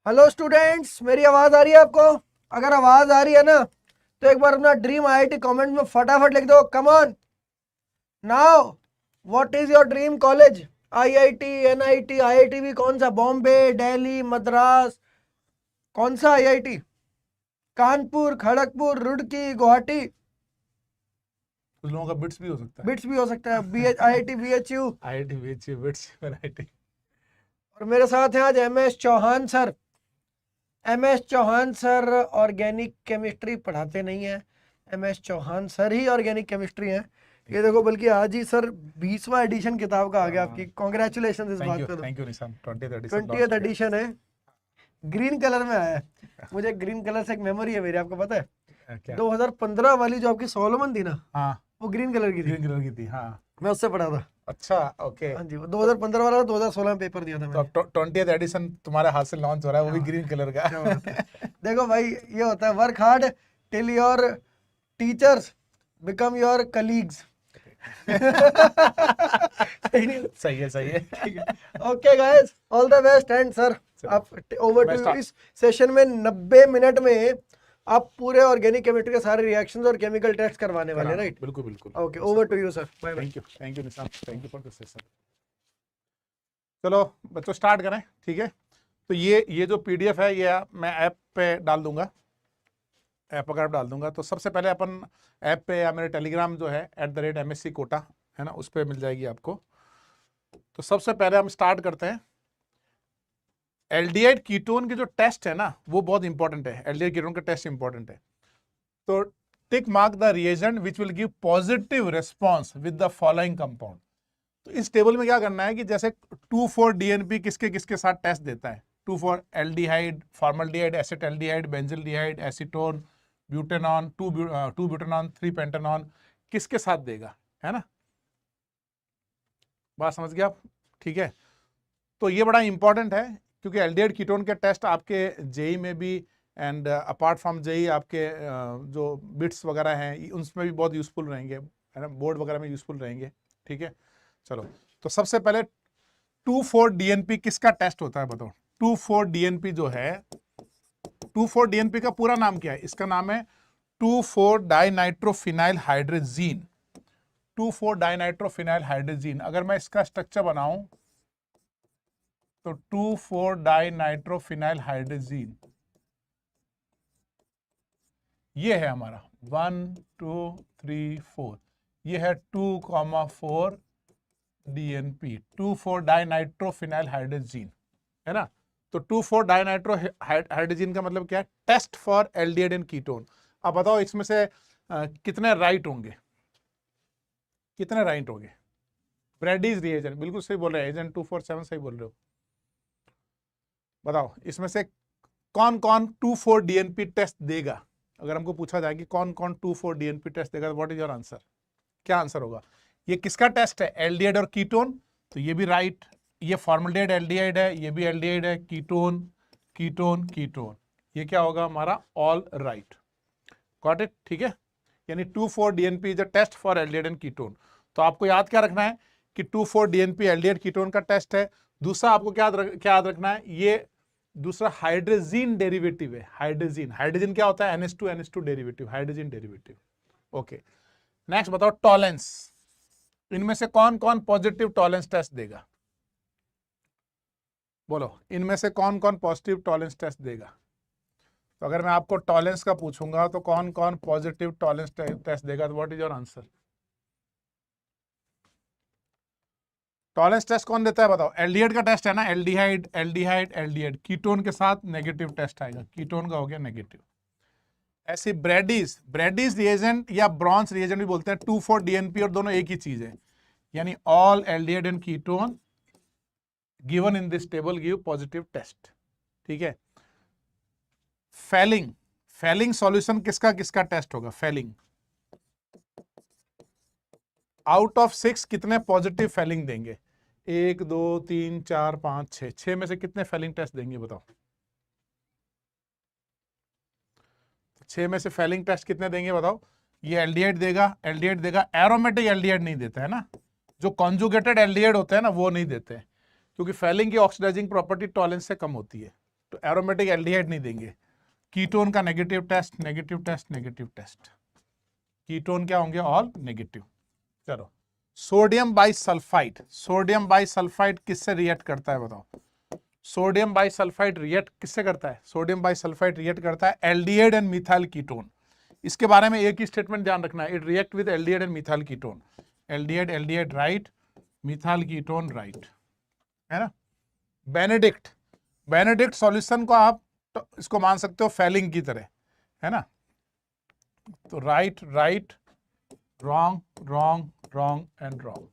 Hello students, मेरी आवाज आ रही है आपको? अगर आवाज आ रही है ना तो एक बार अपना ड्रीम आईआईटी कमेंट में फटाफट लिख दो। Come on now, what is your dream college? IIT, NIT, IIT भी कौन सा? बॉम्बे, दिल्ली, मद्रास? कौन सा आईआईटी? कानपुर, खड़गपुर, रुड़की, गुवाहाटी? कुछ लोगों का बिट्स भी हो सकता है। बिट्स भी हो सकता है। IIT BHU. IIT BHU BITS IIT. और मेरे साथ हैं आज MS Chauhan sir. MS Chauhan sir organic chemistry पढ़ाते नहीं है, एमएस चौहान सर ही ऑर्गेनिक केमिस्ट्री है। ये देखो, बल्कि आज ही सर 20वां एडिशन किताब का आ गया आपकी। कॉन्ग्रेचुलेशन इस बात पे। तो थैंक यू निशान, 20th एडिशन है, ग्रीन कलर में आया है। मुझे ग्रीन कलर से एक मेमोरी है मेरी, आपको पता है? क्या? 2015 वाली जो आपकी सोलोमन थी ना, हाँ, वो ग्रीन कलर की थी। ग्रीन कलर की थी। हाँ, मैं उससे पढ़ा था। अच्छा, ओके। हाँ जी, वो 2015 वाला 2016 में पेपर दिया था तो मैंने। अब 20th एडिशन तुम्हारे हाथ से लॉन्च हो रहा है, वो भी हाँ। ग्रीन कलर का। क्या बात है। देखो भाई, ये होता है work hard till your teachers become your colleagues. सही है, सही है। ठीक है। Okay guys, all the best. And sir, आप ओवर मैं टू। start- इस सेशन में 90 मिनट में आप पूरे ऑर्गेनिक केमिस्ट्री के सारे रिएक्शंस और केमिकल टेस्ट करवाने वाले, राइट? बिल्कुल बिल्कुल। Okay, over to you sir. Bye bye. Thank you Nishan, thank you for the session. चलो बच्चों, स्टार्ट करें। ठीक है, तो ये जो पीडीएफ है, ये मैं ऐप पे डाल दूंगा, ऐप वगैरह डाल दूंगा। तो सबसे पहले अपन ऐप पे या मेरे टेलीग्राम जो है @MSc कोटा है ना, उस पर मिल जाएगी आपको। तो सबसे पहले हम स्टार्ट करते हैं। एल्डिहाइड कीटोन के जो टेस्ट है ना, वो बहुत इंपॉर्टेंट है। एल्डिहाइड कीटोन का टेस्ट इंपॉर्टेंट है। तो tick mark the reagent which will give positive response with the following compound. तो इस टेबल में क्या करना है कि जैसे 2,4-DNP किसके किसके साथ टेस्ट देता है, two four aldehyde, formaldehyde, acetaldehyde, benzaldehyde, acetone, butanone, 2 butanone, 3 pentanone, किसके साथ देगा, है ना? बात समझ गया आप? ठीक है, तो ये बड़ा इंपॉर्टेंट है क्योंकि एल्डिहाइड कीटोन के टेस्ट आपके जेई में भी एंड अपार्ट फ्रॉम जेई आपके जो बिट्स वगैरह हैं उनमें भी बहुत यूजफुल रहेंगे, है ना, बोर्ड वगैरह में यूजफुल रहेंगे। ठीक है, चलो। तो सबसे पहले 2,4-DNP किसका टेस्ट होता है बताओ? 2,4-DNP जो है, 2,4-DNP का पूरा नाम क्या है? इसका नाम है 2,4-डाइनाइट्रोफिनाइल हाइड्रोजीन। 2,4-डाइनाइट्रोफिनाइल हाइड्रोजीन। अगर मैं इसका स्ट्रक्चर बनाऊं तो 2,4-डाइनाइट्रोफिनाइल हाइड्रोजीन ये है हमारा 1 2 3 4। ये है 2,4-DNP, 2,4-डाइनाइट्रोफिनाइल हाइड्रोजीन, है ना? तो 2,4-डाइनाइट्रो हाइड्रोजीन का मतलब क्या है? Test for aldehyde and ketone. अब बताओ इसमें से कितने राइट होंगे? कितने राइट होंगे? ब्रैडीज रिएजेंट, बिल्कुल सही बोल रहे हैं। एजेंट 247 सही बोल रहे हो। बताओ इसमें से कौन कौन 2,4-DNP टेस्ट देगा? अगर हमको पूछा जाए कि कौन कौन 2,4-DNP टेस्ट देगा, व्हाट इज योर आंसर? क्या आंसर होगा? ये किसका टेस्ट है? एल्डिहाइड और कीटोन, तो ये भी राइट। ये फॉर्मल्डिहाइड एल्डिहाइड है, ये भी एल्डिहाइड है। कीटोन कीटोन कीटोन, ये क्या होगा हमारा? All right. Got it? ठीक है, यानी 2,4-DNP is a test for aldehyde and ketone. तो आपको याद क्या रखना है कि 2,4-DNP एल्डिहाइड कीटोन का टेस्ट है। दूसरा आपको क्या याद रखना है? ये दूसरा हाइड्रोजीन डेरिवेटिव है। हाइड्रोजीन, हाइड्रोजन क्या होता है? NH2 derivative, hydrogen derivative. Okay, next बताओ टॉलेंस। इनमें से कौन कौन पॉजिटिव टॉलेंस टेस्ट देगा? बोलो, इनमें से कौन कौन पॉजिटिव टॉलेंस टेस्ट देगा? तो अगर मैं आपको टॉलेंस का पूछूंगा तो कौन कौन पॉजिटिव टॉलेंस टेस्ट देगा? तो what is your answer? Tollens test कौन देता है बताओ? एल्डिहाइड का टेस्ट है ना, एल्डिहाइड एल्डिहाइड एल्डिहाइड। कीटोन के साथ नेगेटिव टेस्ट आएगा, कीटोन का हो गया नेगेटिव। ऐसे ब्रैडीज रिएजेंट या ब्रॉन्ज रिएजेंट भी बोलते हैं, 2,4-DNP और दोनों एक ही चीज है। यानी all aldehyde and ketone given in this table give positive test. ठीक है, फेलिंग सॉल्यूशन किसका किसका टेस्ट होगा? फेलिंग आउट ऑफ 6 कितने पॉजिटिव फेलिंग देंगे? 1 2 3 4 5 6, 6 में से कितने फेलिंग टेस्ट देंगे बताओ? 6 में से फेलिंग टेस्ट कितने देंगे बताओ? ये एल्डिहाइड देगा, एरोमेटिक एल्डिहाइड नहीं देता है ना, जो कॉन्जुगेटेड एल्डिहाइड होते हैं ना वो नहीं देते हैं, क्योंकि फेलिंग की ऑक्सीडाइजिंग प्रॉपर्टी टॉलेंस से कम होती है। तो एरोमेटिक एल्डिहाइड नहीं देंगे। कीटोन का negative test, negative test, negative test, ketone क्या होंगे? All negative. चलो, सोडियम बाइसल्फाइड, सोडियम बाइसल्फाइड किससे रिएक्ट करता है बताओ? सोडियम बाइसल्फाइड रिएक्ट किससे करता है? सोडियम बाइसल्फाइड रिएक्ट करता है एल्डिहाइड एंड मिथाइल कीटोन। इसके बारे में एक ही स्टेटमेंट ध्यान रखना है, it react with aldehyde and methyl ketone. Aldehyde aldehyde right, methyl ketone right, है ना। बेनेडिक्ट, बेनेडिक्ट सॉल्यूशन को आप तो इसको मान सकते हो फेलिंग की तरह, है ना। तो right right, wrong wrong wrong and wrong,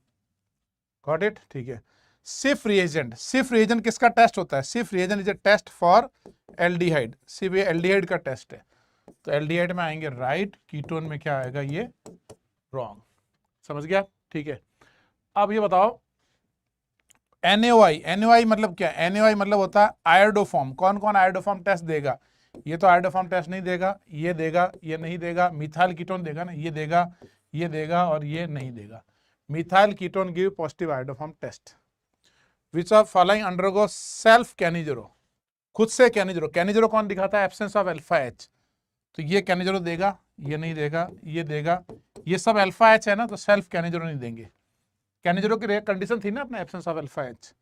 got it, ठीक है। सिफ रिएजेंट, सिफ रिएजेंट किसका टेस्ट होता है? Schiff reagent is a test for aldehyde, सिर्फ ये एल्डिहाइड का टेस्ट है। तो एल्डिहाइड में आएंगे राइट, कीटोन में क्या आएगा? ये रॉन्ग, समझ गया, ठीक है। अब ये बताओ NaOI, NaOI मतलब क्या? NaOI मतलब होता है आयोडोफॉर्म। कौन कौन आयोडोफॉर्म टेस्ट देगा? ये तो आयोडोफॉर्म टेस्ट नहीं देगा, ये देगा, ये नहीं देगा। मिथाइल कीटोन देगा ना, ये देगा, ये देगा और ये नहीं देगा। Methyl ketone give positive iodoform test. Which of following undergo self Cannizzaro, खुद से कैनिजरो। कैनिजरो कौन दिखाता है? Absence of alpha H. तो ये कैनिजरो देगा, ये नहीं देगा, ये देगा, ये सब अल्फा एच है ना, तो सेल्फ कैनिजरो नहीं देंगे। कैनिजरो की कंडीशन थी ना अपना absence of alpha H.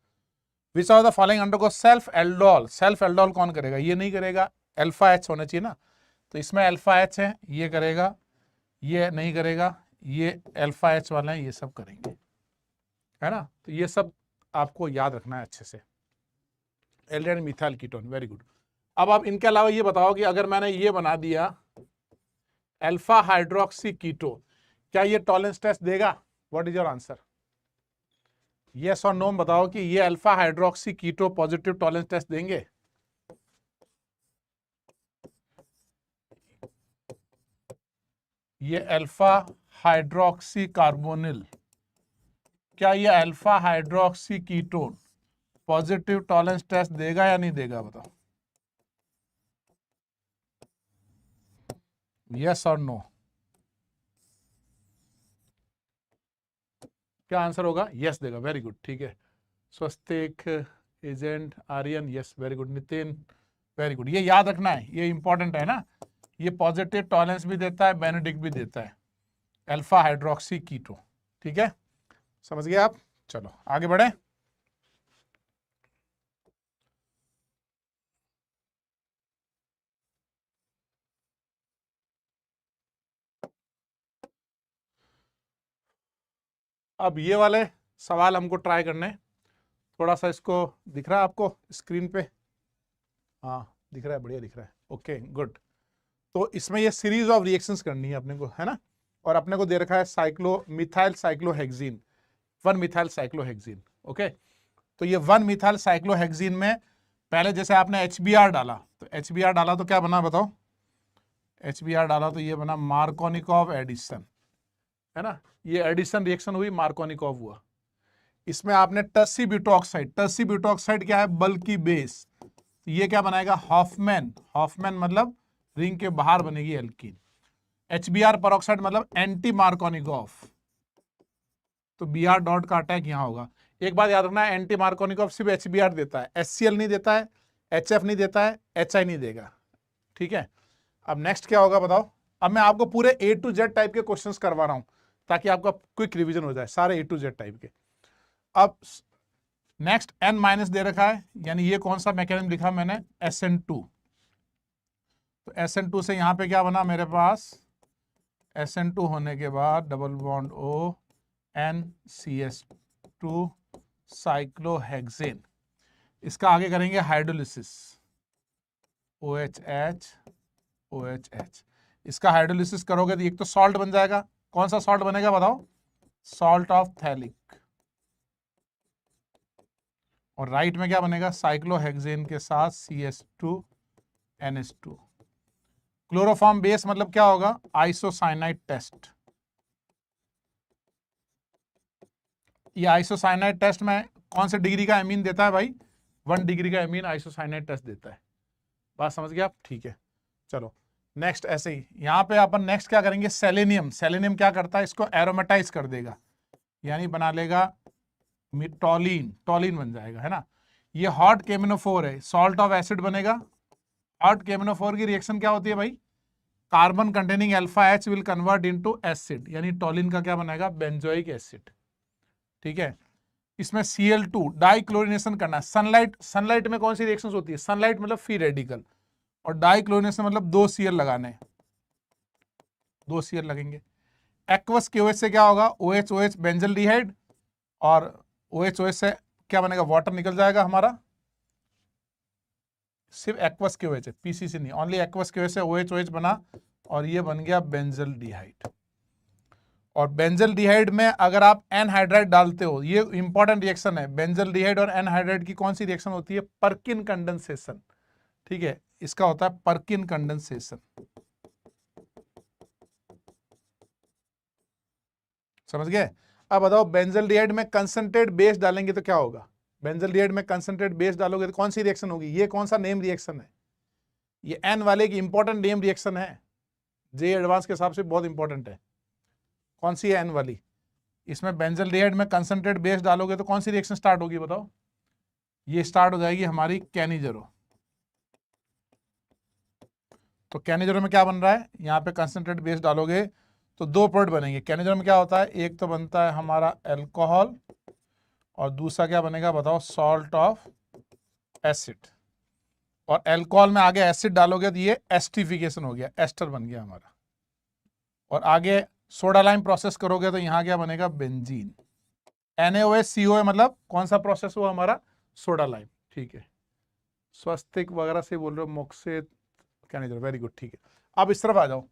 Which of the following undergo self aldol, self aldol कौन करेगा? ये नहीं करेगा, अल्फा एच होना चाहिए ना, तो इसमें अल्फा एच है, ये करेगा, ये नहीं करेगा, ये अल्फा एच वाला है, ये सब करेंगे, है ना। तो ये सब आपको याद रखना है अच्छे से। Aldehyde methyl ketone, very good. अब आप इनके अलावा ये बताओ कि अगर मैंने ये बना दिया अल्फा हाइड्रोक्सी कीटो, क्या ये टॉलरेंस टेस्ट देगा? What is your answer? Yes और नो बताओ कि ये alpha hydroxy keto positive Tollens test देंगे? ये अल्फा हाइड्रोक्सी कार्बोनिल, क्या ये alpha hydroxy ketone positive Tollens test देगा या नहीं देगा? बताओ, यस और नो। क्या आंसर होगा? यस देगा, वेरी गुड, ठीक है। Swastik, agent, Aryan, yes, very good. Nitin, very good. ये याद रखना है, ये इंपॉर्टेंट है ना। ये पॉजिटिव टॉलरेंस भी देता है, बेनेडिक्ट भी देता है, अल्फा हाइड्रोक्सी कीटो, ठीक है, समझ गए आप। चलो आगे बढ़े। अब ये वाले सवाल हमको ट्राई करने, थोड़ा सा इसको दिख रहा है आपको स्क्रीन पे? हाँ दिख रहा है, बढ़िया दिख रहा है, ओके गुड। तो इसमें ये सीरीज ऑफ रिएक्शंस करनी है अपने को, है ना। और अपने को दे रखा है cyclo methyl cyclohexene, 1 methyl cyclohexene, okay. तो ये 1 मिथाइल साइक्लोहेक्सीन में पहले जैसे आपने HBr डाला, तो HBr डाला तो क्या बना बताओ? HBr डाला तो ये बना मार्कोनिकॉव एडिशन, है ना। ये एडिशन रिएक्शन हुई, मार्कोनिकॉव हुआ। इसमें आपने टस्सी ब्यूटॉक्साइड, टस्सी ब्यूटॉक्साइड क्या है? बल्कि बेस। तो ये क्या बनाएगा? हॉफमैन, हॉफमैन मतलब रिंग के बाहर बनेगी एल्कीन। HBr परऑक्साइड मतलब एंटी मार्कोनिकॉफ, तो Br डॉट का अटैक यहां होगा। एक बात याद रखना है, एंटी मार्कोनिकॉफ सिर्फ HBr देता है, HCl नहीं देता है, HF नहीं देता है, HI नहीं देगा, ठीक है। अब नेक्स्ट क्या होगा बताओ? अब मैं आपको पूरे A to Z टाइप के क्वेश्चंस करवा रहा हूं ताकि आपका क्विक रिवीजन हो जाए, सारे A to Z टाइप के। अब नेक्स्ट N माइनस दे रखा है, यानी ये कौन सा मैकेनिज्म लिखा मैंने? SN2। तो SN2 से यहां पे क्या बना मेरे पास? SN2 होने के बाद double bond O NCS2 cyclohexane. इसका आगे करेंगे हाइड्रोलिसिस, OHH OHH। इसका हाइड्रोलिसिस करोगे तो एक तो सॉल्ट बन जाएगा। कौन सा सॉल्ट बनेगा बताओ? Salt of phthalic. और राइट में क्या बनेगा? साइक्लोहेक्सेन के साथ CS2NH2। क्लोरोफॉर्म बेस मतलब क्या होगा? Isocyanide test. ये आइसोसाइनाइड टेस्ट में कौन से डिग्री का एमीन देता है भाई? 1 डिग्री का एमीन आइसोसाइनाइड टेस्ट देता है। बात समझ गया आप? ठीक है, चलो नेक्स्ट ऐसे ही यहां पे अपन नेक्स्ट क्या करेंगे? सेलेनियम। सेलेनियम क्या करता है? इसको एरोमेटाइज कर देगा, यानी बना लेगा टॉलिन, टॉलिन बन जाएगा, है ना। ये हॉट KMnO4 है, सॉल्ट ऑफ एसिड बनेगा। हॉट KMnO4 की रिएक्शन क्या होती है भाई, carbon containing alpha H will convert into acid, यानी टॉलिन का क्या बनेगा, बेंजोइक एसिड। ठीक है, इसमें Cl2 डाइक्लोरिनेशन करना है। सनलाइट में कौन सी रिएक्शंस होती है, सनलाइट मतलब फ्री रेडिकल, और डाइक्लोरिनेशन मतलब 2 Cl लगाने हैं, 2 Cl लगेंगे। एक्वस KOH से क्या होगा, OH बेंजल्डिहाइड, और OH से क्या बनेगा, वाटर निकल जाएगा हमारा। सिर्फ एक्वस KOH है, PCC नहीं, ओनली एक्वस KOH से OH बना, और ये बन गया बेंजल्डिहाइड। और बेंजल्डिहाइड में अगर आप एनहाइड्राइड डालते हो, ये इंपॉर्टेंट रिएक्शन है, बेंजल्डिहाइड और एनहाइड्राइड की कौन सी रिएक्शन होती है, पर्किन कंडेंसेशन। ठीक है, इसका होता है पर्किन कंडेंसेशन। समझ गए। अब बताओ बेंजल्डिहाइड में कंसंट्रेट बेस डालेंगे तो क्या होगा, बेंजल्डिहाइड में कंसंट्रेट बेस डालोगे तो कौन सी रिएक्शन होगी, ये कौन सा नेम रिएक्शन है, ये एन वाले की इंपॉर्टेंट नेम रिएक्शन है, जे एडवांस के हिसाब से बहुत इंपॉर्टेंट है। कौन सी है, एन वाली। इसमें बेंजल्डिहाइड में कंसंट्रेट बेस डालोगे तो कौन सी रिएक्शन स्टार्ट होगी बताओ, ये स्टार्ट हो जाएगी हमारी कैनिजरो। तो कैनिजरो में क्या बन रहा है, यहाँ पे कंसंट्रेट बेस डालोगे तो 2 प्रोडक्ट बनेंगे। कैनिजरो में क्या होता है, एक तो बनता है हमारा अल्कोहल, और दूसरा क्या बनेगा बताओ, सॉल्ट ऑफ एसिड। और अल्कोहल में आगे एसिड डालोगे तो ये एस्टिफिकेशन हो गया, एस्टर बन गया हमारा। और आगे सोडा लाइम प्रोसेस करोगे तो यहाँ क्या बनेगा, बेंजीन। NaOH COA मतलब कौन सा प्रोसेस हुआ हमारा, सोडा लाइम। ठीक है, स्वस्तिक वगैरह से बोल रहे हो, मोक्सेट, कैनिजर, वेरी गुड। ठीक है, अब इस तरफ आ जाओ।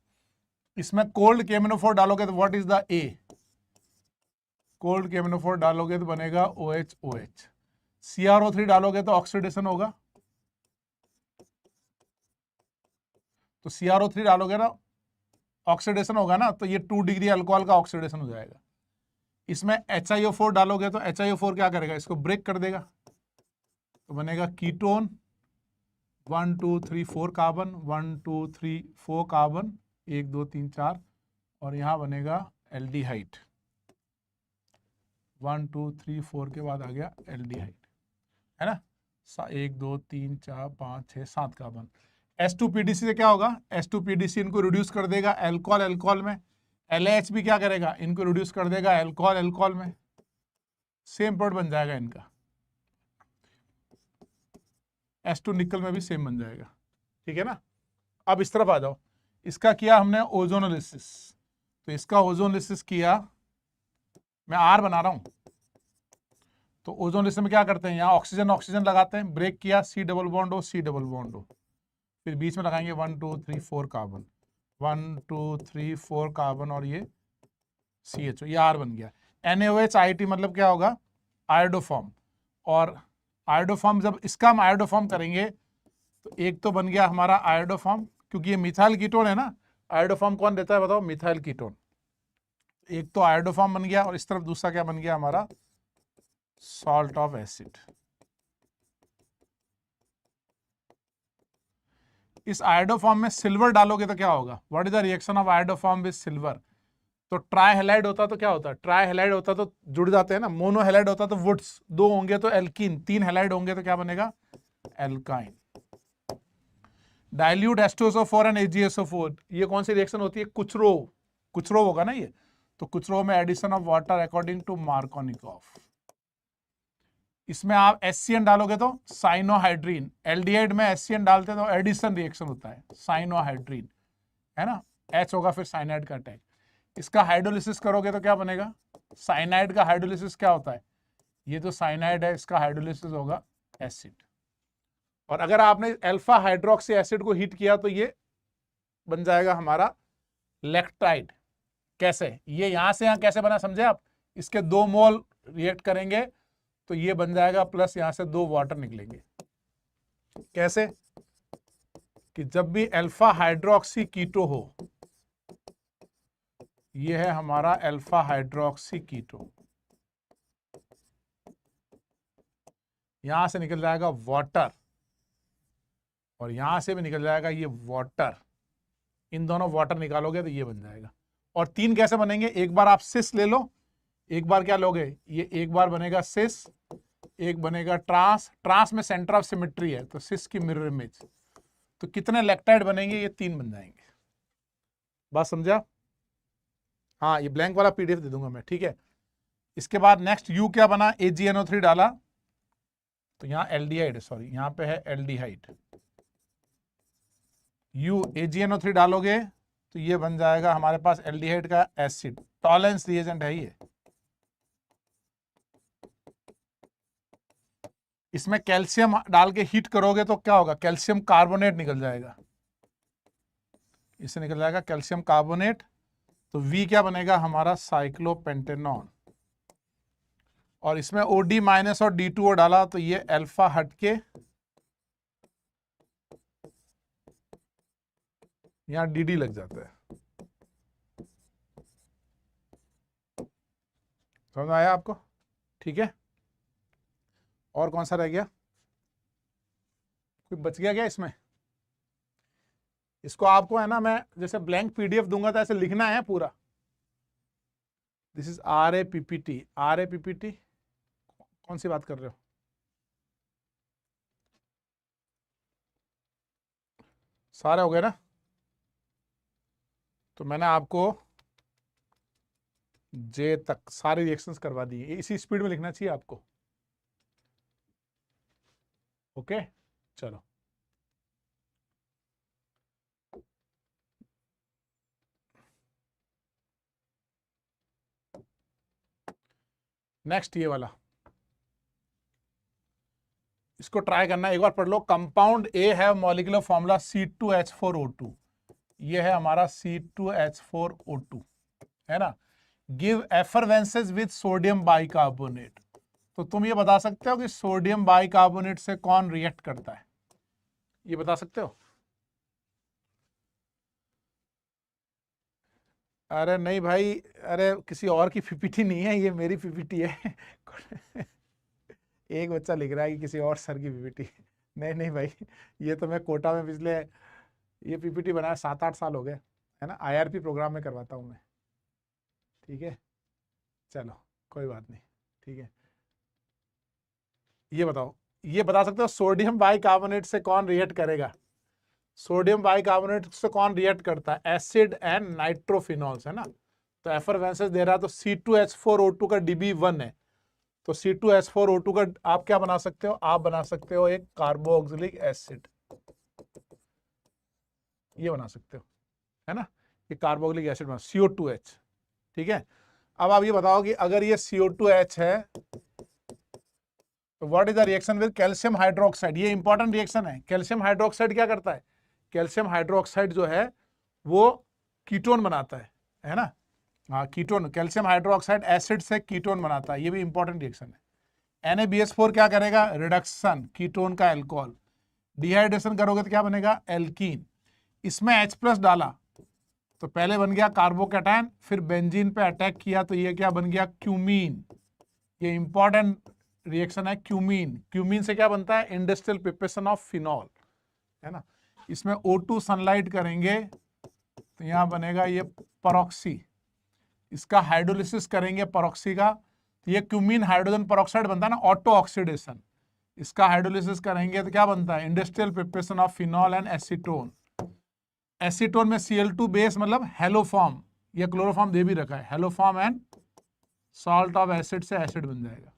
इसमें कोल्ड KMnO4 डालोगे तो what is the A, cold KMnO4 डालोगे तो बनेगा OH। CrO3 डालोगे तो ऑक्सीडेशन होगा, तो CrO3 डालोगे ना, ऑक्सीडेशन होगा ना, तो ये 2 डिग्री अल्कोहल का ऑक्सीडेशन हो जाएगा। इसमें HiO4 डालोगे तो HiO4 क्या करेगा, इसको ब्रेक कर देगा, तो बनेगा कीटोन, 1 2 3 4 कार्बन, 1 2 3 4 कार्बन, 1 2 3 4, और यहां बनेगा एल्डिहाइड, 1 2 3 4 के बाद आ गया एल्डिहाइड, है ना। 1 2 3 4 5 6 7 कार्बन। H2PDC से क्या होगा, H2PDC इनको रिड्यूस कर देगा अल्कोहल में, LAH भी क्या करेगा, इनको रिड्यूस कर देगा अल्कोहल में, सेम प्रोडक्ट बन जाएगा इनका। H2 निकल में भी सेम बन जाएगा। ठीक है ना। अब इस तरफ आ जाओ, इसका किया हमने ओजोनोलिसिस, तो इसका ओजोनोलिसिस किया, मैं R बना रहा हूं, तो ओजोनोलिसिस में क्या करते हैं, यहाँ ऑक्सीजन लगाते हैं, ब्रेक किया, C डबल बॉन्ड O, फिर बीच में लगाएंगे 1 2 3 4 कार्बन, 1 2 3 4 कार्बन, और ये CHO, ये R बन गया। NaOH IT मतलब क्या होगा, आयोडोफॉर्म। और आयोडोफॉर्म, जब इसका हम आयोडोफॉर्म करेंगे तो एक तो बन गया हमारा आयोडोफॉर्म, क्योंकि ये मिथाइल कीटोन है ना, आयोडोफॉर्म कौन देता है बताओ, मिथाइल कीटोन। एक तो आयोडोफॉर्म बन गया, और इस तरफ दूसरा क्या बन गया हमारा, सॉल्ट ऑफ एसिड। इस आयोडोफॉर्म में सिल्वर डालोगे तो क्या होगा, what is the reaction of iodoform with silver. तो ट्राई हेलाइड होता तो क्या होता, ट्राई हेलाइड होता तो जुड़ जाते हैं ना, मोनो हेलाइड होता तो वुड्स, 2 होंगे तो एल्कीन, 3 हेलाइड होंगे तो क्या बनेगा, alkyne. Dilute H2SO4 and AgSO4, ये कौन सी रिएक्शन होती है, कुचरो होगा ना ये, तो कुचरो में addition of water according to Markovnikov. इसमें आप HCN डालोगे तो साइनोहाइड्रीन, एल्डिहाइड में HCN डालते तो एडिशन रिएक्शन होता है, साइनोहाइड्रीन, है ना, H होगा फिर साइनाइड का अटैक। इसका हाइड्रोलिसिस करोगे तो क्या बनेगा, साइनाइड का हाइड्रोलिसिस क्या होता है, ये तो साइनाइड है, इसका हाइड्रोलिसिस होगा एसिड। और अगर आपने अल्फा हाइड्रोक्सी एसिड को हीट किया तो ये बन जाएगा हमारा लेक्टाइड। कैसे, ये यहां से यहां कैसे बना समझे आप, इसके 2 मोल रिएक्ट करेंगे तो ये बन जाएगा, प्लस यहां से 2 वाटर निकलेंगे। कैसे, कि जब भी अल्फा हाइड्रोक्सी कीटो हो, ये है हमारा अल्फा हाइड्रोक्सी कीटो, यहां से निकल जाएगा वाटर, और यहां से भी निकल जाएगा ये वाटर, इन दोनों वाटर निकालोगे तो ये बन जाएगा। और 3 कैसे बनेंगे, एक बार आप सिस ले लो, एक बार क्या लोगे, ये एक बार बनेगा सिस, एक बनेगा ट्रांस में सेंटर ऑफ सिमेट्री है तो सिस की मिरर इमेज, तो कितने लैक्टाइड बनेंगे, ये 3 बन जाएंगे। बात समझा? हाँ, ये ब्लैंक वाला पीडीएफ दे दूंगा मैं, ठीक है। इसके बाद नेक्स्ट यू क्या बना, AgNO3 डाला तो यहाँ एल्डिहाइड, सॉरी यहाँ पे है एल्डिहाइड, यू AgNO3 डालोगे तो ये बन जाएगा हमारे पास एल्डिहाइड का एसिड, टॉलेंस रिएजेंट है ये। इसमें कैल्शियम डाल के हीट करोगे तो क्या होगा, कैल्शियम कार्बोनेट निकल जाएगा, इससे निकल जाएगा कैल्शियम कार्बोनेट, तो V क्या बनेगा हमारा साइक्लोपेंटेनॉन। और इसमें OD माइनस और D2O डाला तो ये अल्फा हट के यहां DD लग जाता है। समझ में आया आपको? ठीक है, और कौन सा रह गया, कोई बच गया क्या इसमें? इसको आपको है ना, मैं जैसे ब्लैंक पीडीएफ दूंगा तो ऐसे लिखना है पूरा। दिस इज RAPPT कौन सी बात कर रहे हो? सारे हो गए ना? तो मैंने आपको J तक सारे रिएक्शंस करवा दिए, इसी स्पीड में लिखना चाहिए आपको। ओके, चलो नेक्स्ट ये वाला, इसको ट्राई करना, एक बार पढ़ लो। कंपाउंड ए है मॉलिक्यूलर फॉर्मूला C2H4O2, ये है हमारा C2H4O2 है ना। गिव एफरवेंसेस विद सोडियम बाइकार्बोनेट, तो तुम ये बता सकते हो कि सोडियम बाइकार्बोनेट से कौन रिएक्ट करता है, ये बता सकते हो? अरे नहीं भाई, अरे किसी और की पीपीटी नहीं है, ये मेरी पीपीटी है। एक बच्चा लिख रहा है कि किसी और सर की पीपीटी, नहीं नहीं भाई, ये तो मैं कोटा में पिछले ये पीपीटी बनाया 7-8 साल हो गए है ना, IRP प्रोग्राम में करवाता हूँ मैं, ठीक है। चलो कोई बात नहीं, ठीक है। ये बताओ, ये बता सकते हो सोडियम बाइकार्बोनेट से कौन रिएक्ट करेगा? सोडियम बाइकार्बोनेट से कौन रिएक्ट करता है? एसिड एंड नाइट्रोफिनॉल्स है ना। तो एफरवेंसेस दे रहा है तो C2H4O2 का DB1 है, तो C2H4O2 का आप क्या बना सकते हो, आप बना सकते हो एक कार्बोक्सिलिक एसिड, ये बना सकते हो है ना, ये कार्बोक्सिलिक एसिड बना CO2H, ठीक है। अब आप ये बताओ कि अगर ये CO2H है तो what is the reaction with calcium hydroxide, ये इंपॉर्टेंट रिएक्शन है। कैल्शियम हाइड्रोक्साइड क्या करता है, कैल्शियम हाइड्रोक्साइड जो है वो कीटोन बनाता है ना। हाँ कीटोन, कैल्शियम हाइड्रोक्साइड एसिड से कीटोन बनाता है, ये भी इंपॉर्टेंट रिएक्शन है। NaBH4 क्या करेगा, रिडक्शन कीटोन का अल्कोहल, डिहाइड्रेशन करोगे तो क्या बनेगा, एल्कीन। इसमें H+ डाला तो पहले बन गया कार्बोकैटायन, फिर बेंजीन पे अटैक किया तो ये क्या बन गया, क्यूमीन। ये इंपॉर्टेंट रिएक्शन है क्यूमीन। क्यूमीन से क्या बनता है, इंडस्ट्रियल प्रिपरेशन ऑफ फिनॉल है ना। इसमें O2 सनलाइट करेंगे तो यहां बनेगा ये परऑक्सी, इसका हाइड्रोलिसिस करेंगे परऑक्सी का, तो ये क्यूमीन हाइड्रोजन परऑक्साइड बनता है ना, ऑटो ऑक्सीडेशन। इसका हाइड्रोलिसिस करेंगे तो क्या बनता है, industrial preparation of phenol and acetone. Acetone में Cl2 बेस मतलब हेलोफॉर्म, ये क्लोरोफॉर्म दे भी रखा है, haloform and salt of acid से एसिड बन जाएगा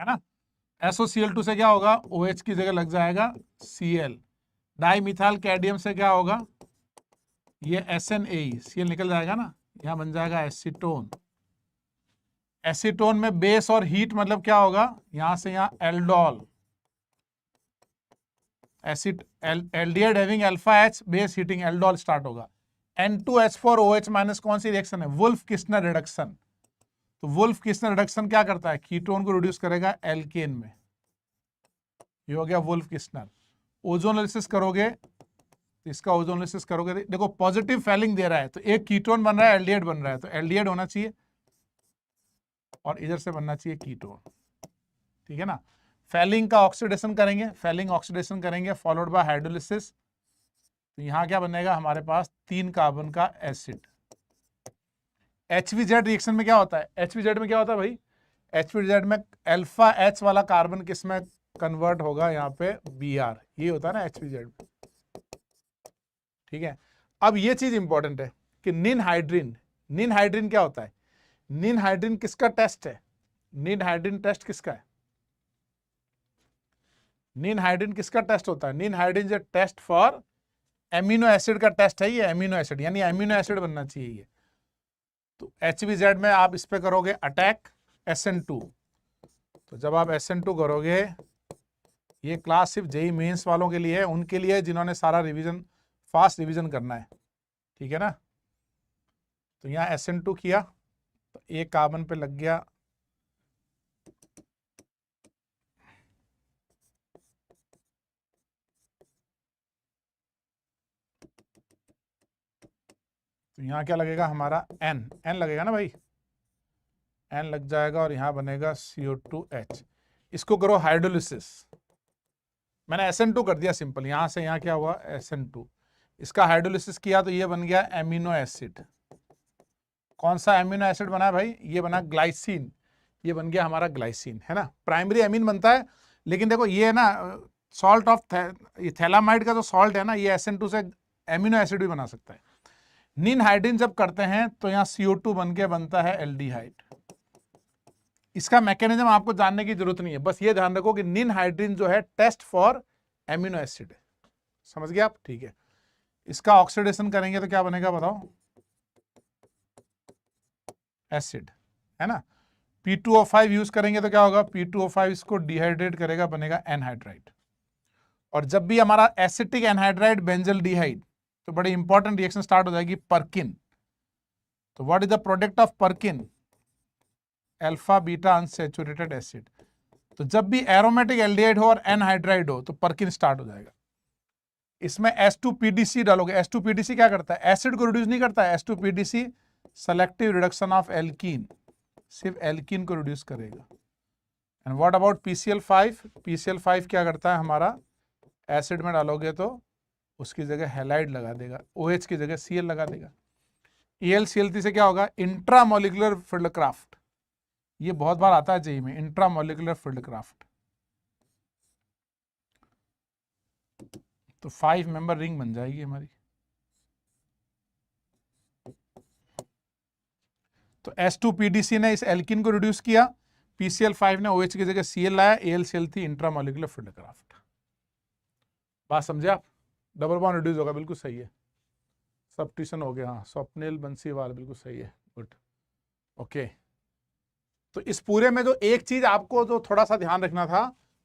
है ना। SOCl2 से क्या होगा, OH की जगह लग जाएगा Cl। डाई मिथाइल कैडियम से क्या होगा, ये SNAE, Cl निकल जाएगा ना, यहां बन जाएगा एसीटोन। एसीटोन में बेस और हीट मतलब क्या होगा, यहां से यहां aldol, acid aldehyde having alpha H, base heating aldol start होगा। N2H4OH माइनस कौन सी रिएक्शन है, वुल्फ किस्नर रिडक्शन। तो वुल्फ किस्नर रिडक्शन क्या करता है, कीटोन को रिड्यूस करेगा एल्केन में, ये हो गया वुल्फ किस्नर। ओजोनलिसिस करोगे तो इसका ओजोनलिसिस करोगे, देखो पॉजिटिव फैलिंग दे रहा है तो एक कीटोन बन रहा है, एल्डिहाइड बन रहा है, तो एल्डिहाइड होना चाहिए और इधर से बनना चाहिए कीटोन, ठीक है ना। फैलिंग का ऑक्सीडेशन करेंगे, फैलिंग ऑक्सीडेशन करेंगे फॉलोड बाय हाइड्रोलिसिस, तो यहां क्या बनेगा हमारे पास 3 कार्बन का एसिड। HVZ रिएक्शन में क्या होता है, HVZ में क्या होता है भाई, HPZ में अल्फा H वाला कार्बन किस में कन्वर्ट होगा, यहाँ पे Br, ये होता है ना HPZ। ठीक है, अब ये चीज इंपॉर्टेंट है कि निनहाइड्रीन क्या होता है? निनहाइड्रीन किसका टेस्ट है? निनहाइड्रीन टेस्ट किसका है? निनहाइड्रीन किसका टेस्ट होता है? निनहाइड्रीन जो टेस्ट फॉर एमिनो एसिड का टेस्ट है, ये एमिनो एसिड, यानी एमिनो एसिड बनना चाहिए ये। तो HBZ में आप इस पे करोगे अटैक SN2, तो जब आप SN2 करोगे, ये क्लास सिर्फ जेई मेंस वालों के लिए है, उनके लिए जिन्होंने सारा रिवीजन, फास्ट रिवीजन करना है, ठीक है ना। तो यहाँ SN2 किया तो एक कार्बन पे लग गया तो यहाँ क्या लगेगा हमारा N लगेगा ना भाई, N लग जाएगा और यहाँ बनेगा CO2H। इसको करो हाइड्रोलिसिस, मैंने SN2 कर दिया सिंपल, यहाँ से यहाँ क्या हुआ SN2, इसका हाइड्रोलिसिस किया तो ये बन गया एमिनो एसिड। कौन सा एमिनो एसिड बना है भाई? ये बना ग्लाइसिन, ये बन गया हमारा ग्लाइसिन, है ना। प्राइमरी एमीन बनता है, लेकिन देखो ये ना सॉल्ट ऑफ थैलामाइड का जो सॉल्ट है ना, ये SN2 से एमिनो एसिड भी बना सकता है। निनहाइड्रीन जब करते हैं तो यहाँ CO2 बन के बनता है एल्डिहाइड। इसका मैकेनिज्म आपको जानने की जरूरत नहीं है, बस ये ध्यान रखो कि निनहाइड्रीन जो है टेस्ट फॉर एमिनो एसिड है। समझ गए आप? ठीक है, इसका ऑक्सीडेशन करेंगे तो क्या बनेगा बताओ? एसिड, है ना। P2O5 यूज करेंगे तो क्या होगा? P2O5 इसको डिहाइड्रेट करेगा, बनेगा एनहाइड्राइड। और जब भी हमारा एसिटिक एनहाइड्राइड बेंजल डिहाइड, तो बड़ी इंपॉर्टेंट रिएक्शन स्टार्ट हो जाएगी, पर्किन। तो what is the product of Perkin? Alpha beta unsaturated acid. तो जब भी एरोमेटिक एल्डिहाइड हो और एनहाइड्राइड हो तो पर्किन स्टार्ट हो जाएगा। इसमें H2PDC डालोगे, H2PDC क्या करता है? एसिड को रिड्यूस नहीं करता है, H2PDC selective reduction of alkene, सिर्फ एल्कीन को रिड्यूस करेगा। And what about PCl5? PCl5 क्या करता है हमारा? एसिड में डालोगे तो उसकी जगह हैलाइड लगा देगा, OH की जगह Cl लगा देगा। ElCl3 से क्या होगा? इंट्रामोलिकुलर फील्ड क्राफ्ट, ये बहुत बार आता है जेई में, इंट्रामोलिकुलर फील्ड क्राफ्ट। तो 5 मेंबर रिंग बन जाएगी हमारी। तो H2PDC ने इस एल्किन को रिड्यूस किया, PCl5 ने OH की जगह Cl लाया, AlCl3 इंट्रामोलिकुलर फील्ड क्राफ्ट। बात समझे आप? डबल बॉन्ड रिड्यूस होगा, बिल्कुल सही है। सब्स्टिट्यूशन हो गया, हाँ, स्वप्निल बंसीवाल, बिल्कुल सही है, गुड, ओके। तो इस पूरे में जो एक चीज आपको जो थोड़ा सा ध्यान रखना था,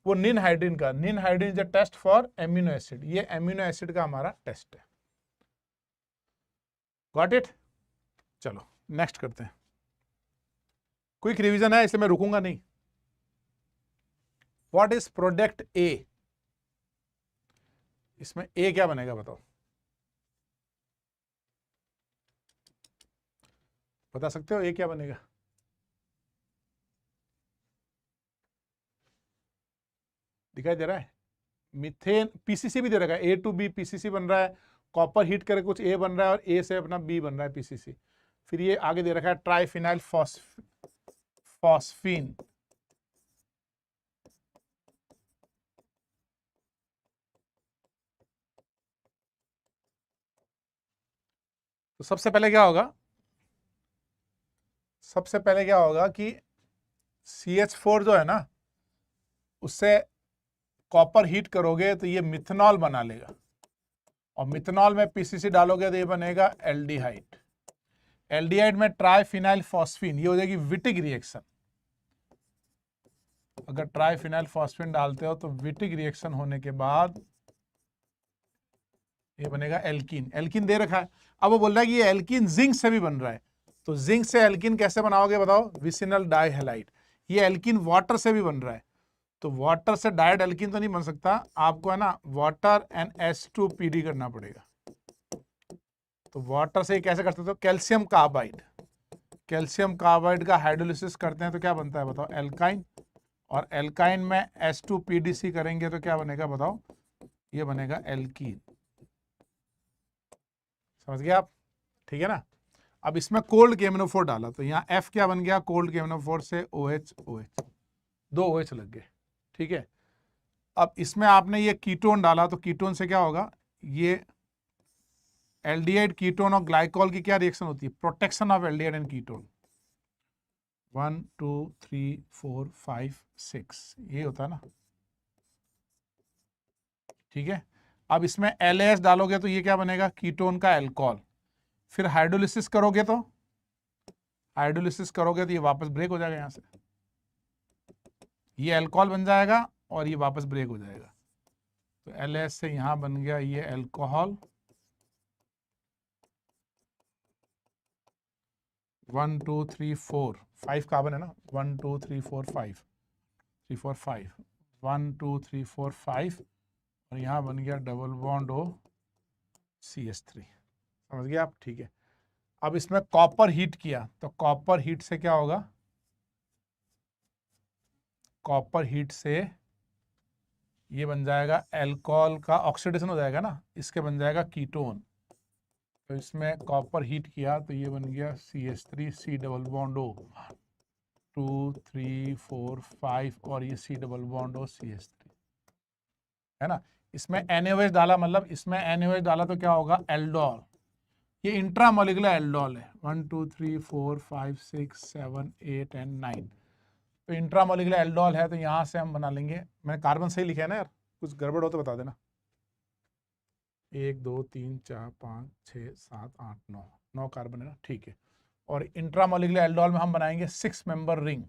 वो निनहाइड्रीन का, ninhydrin is a test for amino acid, ये एमिनो एसिड का हमारा टेस्ट है। Got it? चलो नेक्स्ट करते हैं। क्विक रिवीजन है, इसलिए मैं रुकूंगा नहीं। व्हाट इज प्रोडक्ट ए? इसमें ए क्या बनेगा बताओ? बता सकते हो ए क्या बनेगा? दिखाई दे रहा है? मीथेन, PCC भी दे रखा है, A to B PCC बन रहा है, कॉपर हीट करके कुछ A बन रहा है और A से अपना B बन रहा है PCC। फिर ये आगे दे रखा है ट्राइफिनाइल फॉस्फीन, तो सबसे पहले क्या होगा? सबसे पहले क्या होगा कि CH4 जो है ना, उससे कॉपर हीट करोगे तो ये मिथनॉल बना लेगा, और मिथनॉल में PCC डालोगे तो ये बनेगा एल्डिहाइड। एल्डिहाइड में ट्राइफिनाइल फॉस्फीन, ये हो जाएगी विटिक रिएक्शन। अगर ट्राइफिनाइल फॉस्फीन डालते हो तो विटिक रिएक्शन होने के बाद ये बनेगा एल्कीन। एल्कीन दे रखा है, अब वो बोल रहा है कि ये एल्कीन जिंक से भी बन रहा है, तो जिंक से एल्कीन कैसे बनाओगे बताओ? विसिनल डाइहैलाइड। ये एल्कीन वाटर से भी बन रहा है, तो वाटर से डायरेक्ट एल्कीन तो नहीं बन सकता, आपको है ना वाटर एंड H2PD करना पड़ेगा। तो वाटर से कैसे करते हो? कैल्शियम कार्बाइड, कैल्शियम कार्बाइड का हाइड्रोलिसिस करते हैं तो क्या बनता है बताओ? एल्काइन। और एल्काइन में H2PDC करेंगे तो क्या बनेगा बताओ? ये बनेगा एल्कीन। समझ गए आप? ठीक है ना। अब इसमें कोल्ड KMnO4 डाला तो यहाँ F क्या बन गया, कोल्ड KMnO4 से OH OH, 2 OH लग गए, ठीक है। अब इसमें आपने ये कीटोन डाला तो कीटोन से क्या होगा, ये एल्डिहाइड कीटोन और ग्लाइकॉल की क्या रिएक्शन होती है, protection of aldehyde and ketone. 1 2 3 4 5 6 ये होता है ना, ठीक है। अब इसमें LAS डालोगे तो ये क्या बनेगा, कीटोन का एल्कोहल। फिर हाइड्रोलिसिस करोगे तो ये वापस ब्रेक हो जाएगा, यहाँ से ये अल्कोहल बन जाएगा और ये वापस ब्रेक हो जाएगा। तो LAS से यहाँ बन गया ये अल्कोहल, 1 2 3 4 5 कार्बन है ना, 1 2 3 4 5 3 4 5 1 2 3 4 5 और यहाँ बन गया डबल बॉन्ड O CH3। समझ गए आप, ठीक है। अब इसमें कॉपर हीट किया तो कॉपर हीट से क्या होगा, कॉपर हीट से ये बन जाएगा अल्कोहल का ऑक्सीडेशन हो जाएगा ना, इसके बन जाएगा कीटोन। तो इसमें कॉपर हीट किया तो ये बन गया CH3 C double bond O 2 3 4 5 और ये C double bond O CH3 है ना। इसमें NaOH डाला, मतलब इसमें NaOH डाला तो क्या होगा, एल्डोल। ये इंट्रामोलिकुलर एल्डोल है, 1 2 3 4 5 6 7 8 एंड 9। तो इंट्रामोलिकुलर एल्डोल है तो यहाँ से हम बना लेंगे, मैंने कार्बन सही लिखा है ना यार, कुछ गड़बड़ हो तो बता देना। 1 2 3 4 5 6 7 8 9 9 कार्बन है ना, ठीक है। और इंट्रामोलिकुलर एल्डोल में हम बनाएंगे 6 मेंबर रिंग,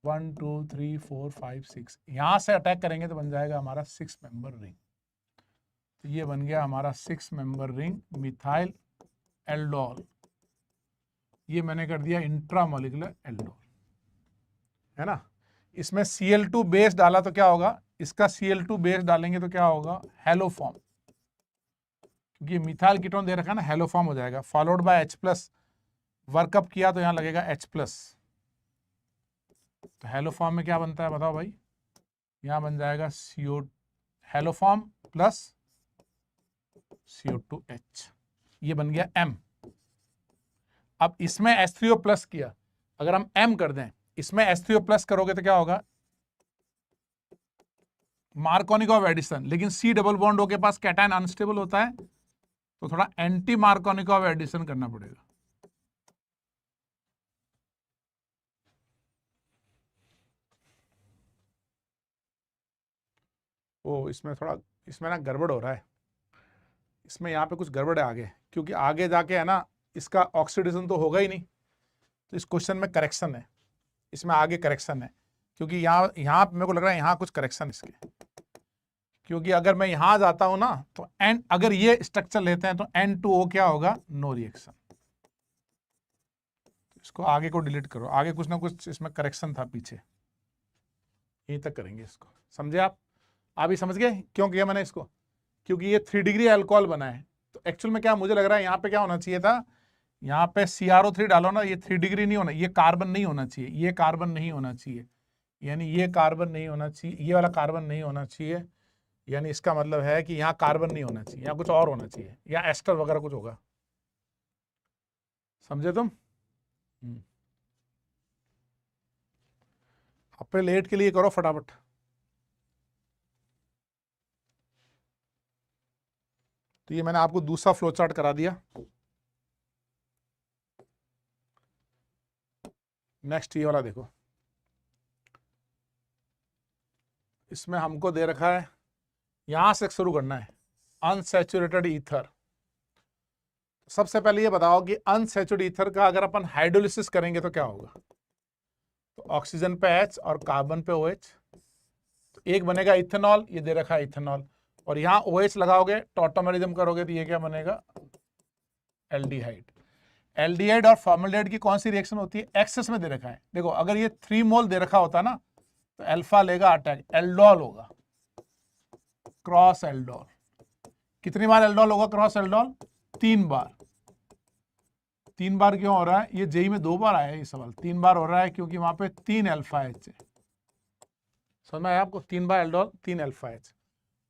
1 2 3 4 5 6, यहाँ से अटैक करेंगे तो बन जाएगा हमारा 6 मेंबर रिंग। तो ये बन गया हमारा 6 मेंबर रिंग मिथाइल एल्डोल, ये मैंने कर दिया इंट्रामोलिकुलर एल्डोल, है ना। इसमें Cl2 बेस डाला तो क्या होगा, इसका Cl2 बेस डालेंगे तो क्या होगा, हेलोफॉर्म, क्योंकि मिथाइल कीटोन दे रखा है ना, हेलोफॉर्म हो जाएगा। फॉलोड बाय H+, वर्कअप किया तो यहाँ लगेगा H+, तो हेलोफॉर्म में क्या बनता है बताओ भाई, यहाँ बन जाएगा CO हेलोफॉर्म प्लस CO2H, ये बन गया M। अब इसमें H3O+ किया, अगर हम M कर दें, इसमें H3O+ करोगे तो क्या होगा, मार्कोनिकॉव एडिशन, लेकिन C डबल बॉन्ड O के पास कैटायन अनस्टेबल होता है तो थोड़ा एंटी मार्कोनिकॉव एडिशन करना पड़ेगा। ओ इसमें ना गड़बड़ हो रहा है, इसमें यहाँ पे कुछ गड़बड़ है आगे, क्योंकि आगे जाके है ना इसका ऑक्सीडेशन तो होगा ही नहीं, तो इस क्वेश्चन में करेक्शन है, इसमें आगे करेक्शन है, क्योंकि यहाँ मेरे को लग रहा है यहाँ कुछ करेक्शन इसके, क्योंकि अगर मैं यहाँ जाता हूँ ना तो अगर ये स्ट्रक्चर लेते हैं तो N2O क्या होगा, नो रिएक्शन। इसको आगे को डिलीट करो, आगे कुछ ना कुछ इसमें करेक्शन था पीछे, यहीं तक करेंगे इसको, समझे आप अभी समझ गए क्यों किया मैंने इसको, क्योंकि ये 3 डिग्री अल्कोहल बना है। तो एक्चुअल में क्या मुझे लग रहा है यहाँ पे क्या होना चाहिए था, यहाँ पे CrO3 डालो ना, ये 3 डिग्री नहीं होना, ये कार्बन नहीं होना चाहिए, ये कार्बन नहीं होना चाहिए, यानी ये कार्बन नहीं होना चाहिए, ये वाला कार्बन नहीं होना चाहिए, यानी इसका मतलब है कि यहाँ कार्बन नहीं होना चाहिए, यहाँ कुछ और होना चाहिए, या एस्टर वगैरह कुछ होगा, समझे तुम। अपने लेट के लिए करो फटाफट। तो ये मैंने आपको दूसरा फ्लो चार्ट करा दिया। नेक्स्ट ये वाला देखो, इसमें हमको दे रखा है, यहां से शुरू करना है, अनसैचुरेटेड ईथर। सबसे पहले ये बताओ कि अनसैचुरेटेड ईथर का अगर अपन हाइड्रोलिसिस करेंगे तो क्या होगा, तो ऑक्सीजन पे H और कार्बन पे OH, तो एक बनेगा इथेनॉल, ये दे रखा है इथेनॉल, और यहाँ OH लगाओगे टॉटोमेरिज्म करोगे तो ये क्या बनेगा, एल्डिहाइड। एल्डिहाइड और फॉर्मल्डिहाइड की कौन सी रिएक्शन होती है, एक्सेस में दे रखा है। देखो अगर ये 3 मोल दे रखा होता ना तो अल्फा लेगा अटैक, एल्डोल होगा, क्रॉस एल्डोल। कितनी बार एल्डोल होगा क्रॉस एल्डोल, 3 बार। 3 बार क्यों हो रहा है, ये जेई में 2 बार आया है ये सवाल, 3 बार हो रहा है क्योंकि वहां पे 3 अल्फा H है, समझ में आया आपको, 3 बार एल्डोल 3 अल्फा H,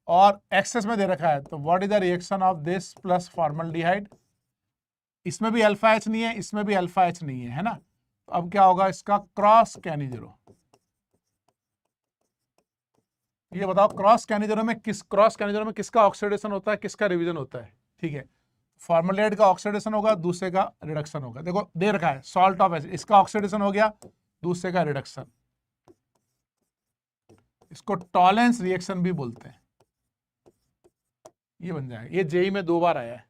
और एक्सेस में दे रखा है, तो what is the reaction of this plus formaldehyde, इसमें भी अल्फा एच नहीं है, इसमें भी अल्फा एच नहीं है ना। तो अब क्या होगा इसका क्रॉस कैनिजरो। ये बताओ क्रॉस कैनिजरो में किसका ऑक्सीडेशन होता है, किसका रिवीजन होता है। ठीक है, फॉर्मलेट का ऑक्सीडेशन होगा, दूसरे का रिडक्शन होगा। देखो दे रखा है सॉल्ट ऑफ एसिड, इसका ऑक्सीडेशन हो गया, दूसरे का रिडक्शन। इसको टॉलेंस रिएक्शन भी बोलते हैं। ये बन जाएगा, ये जेई में 2 बार आया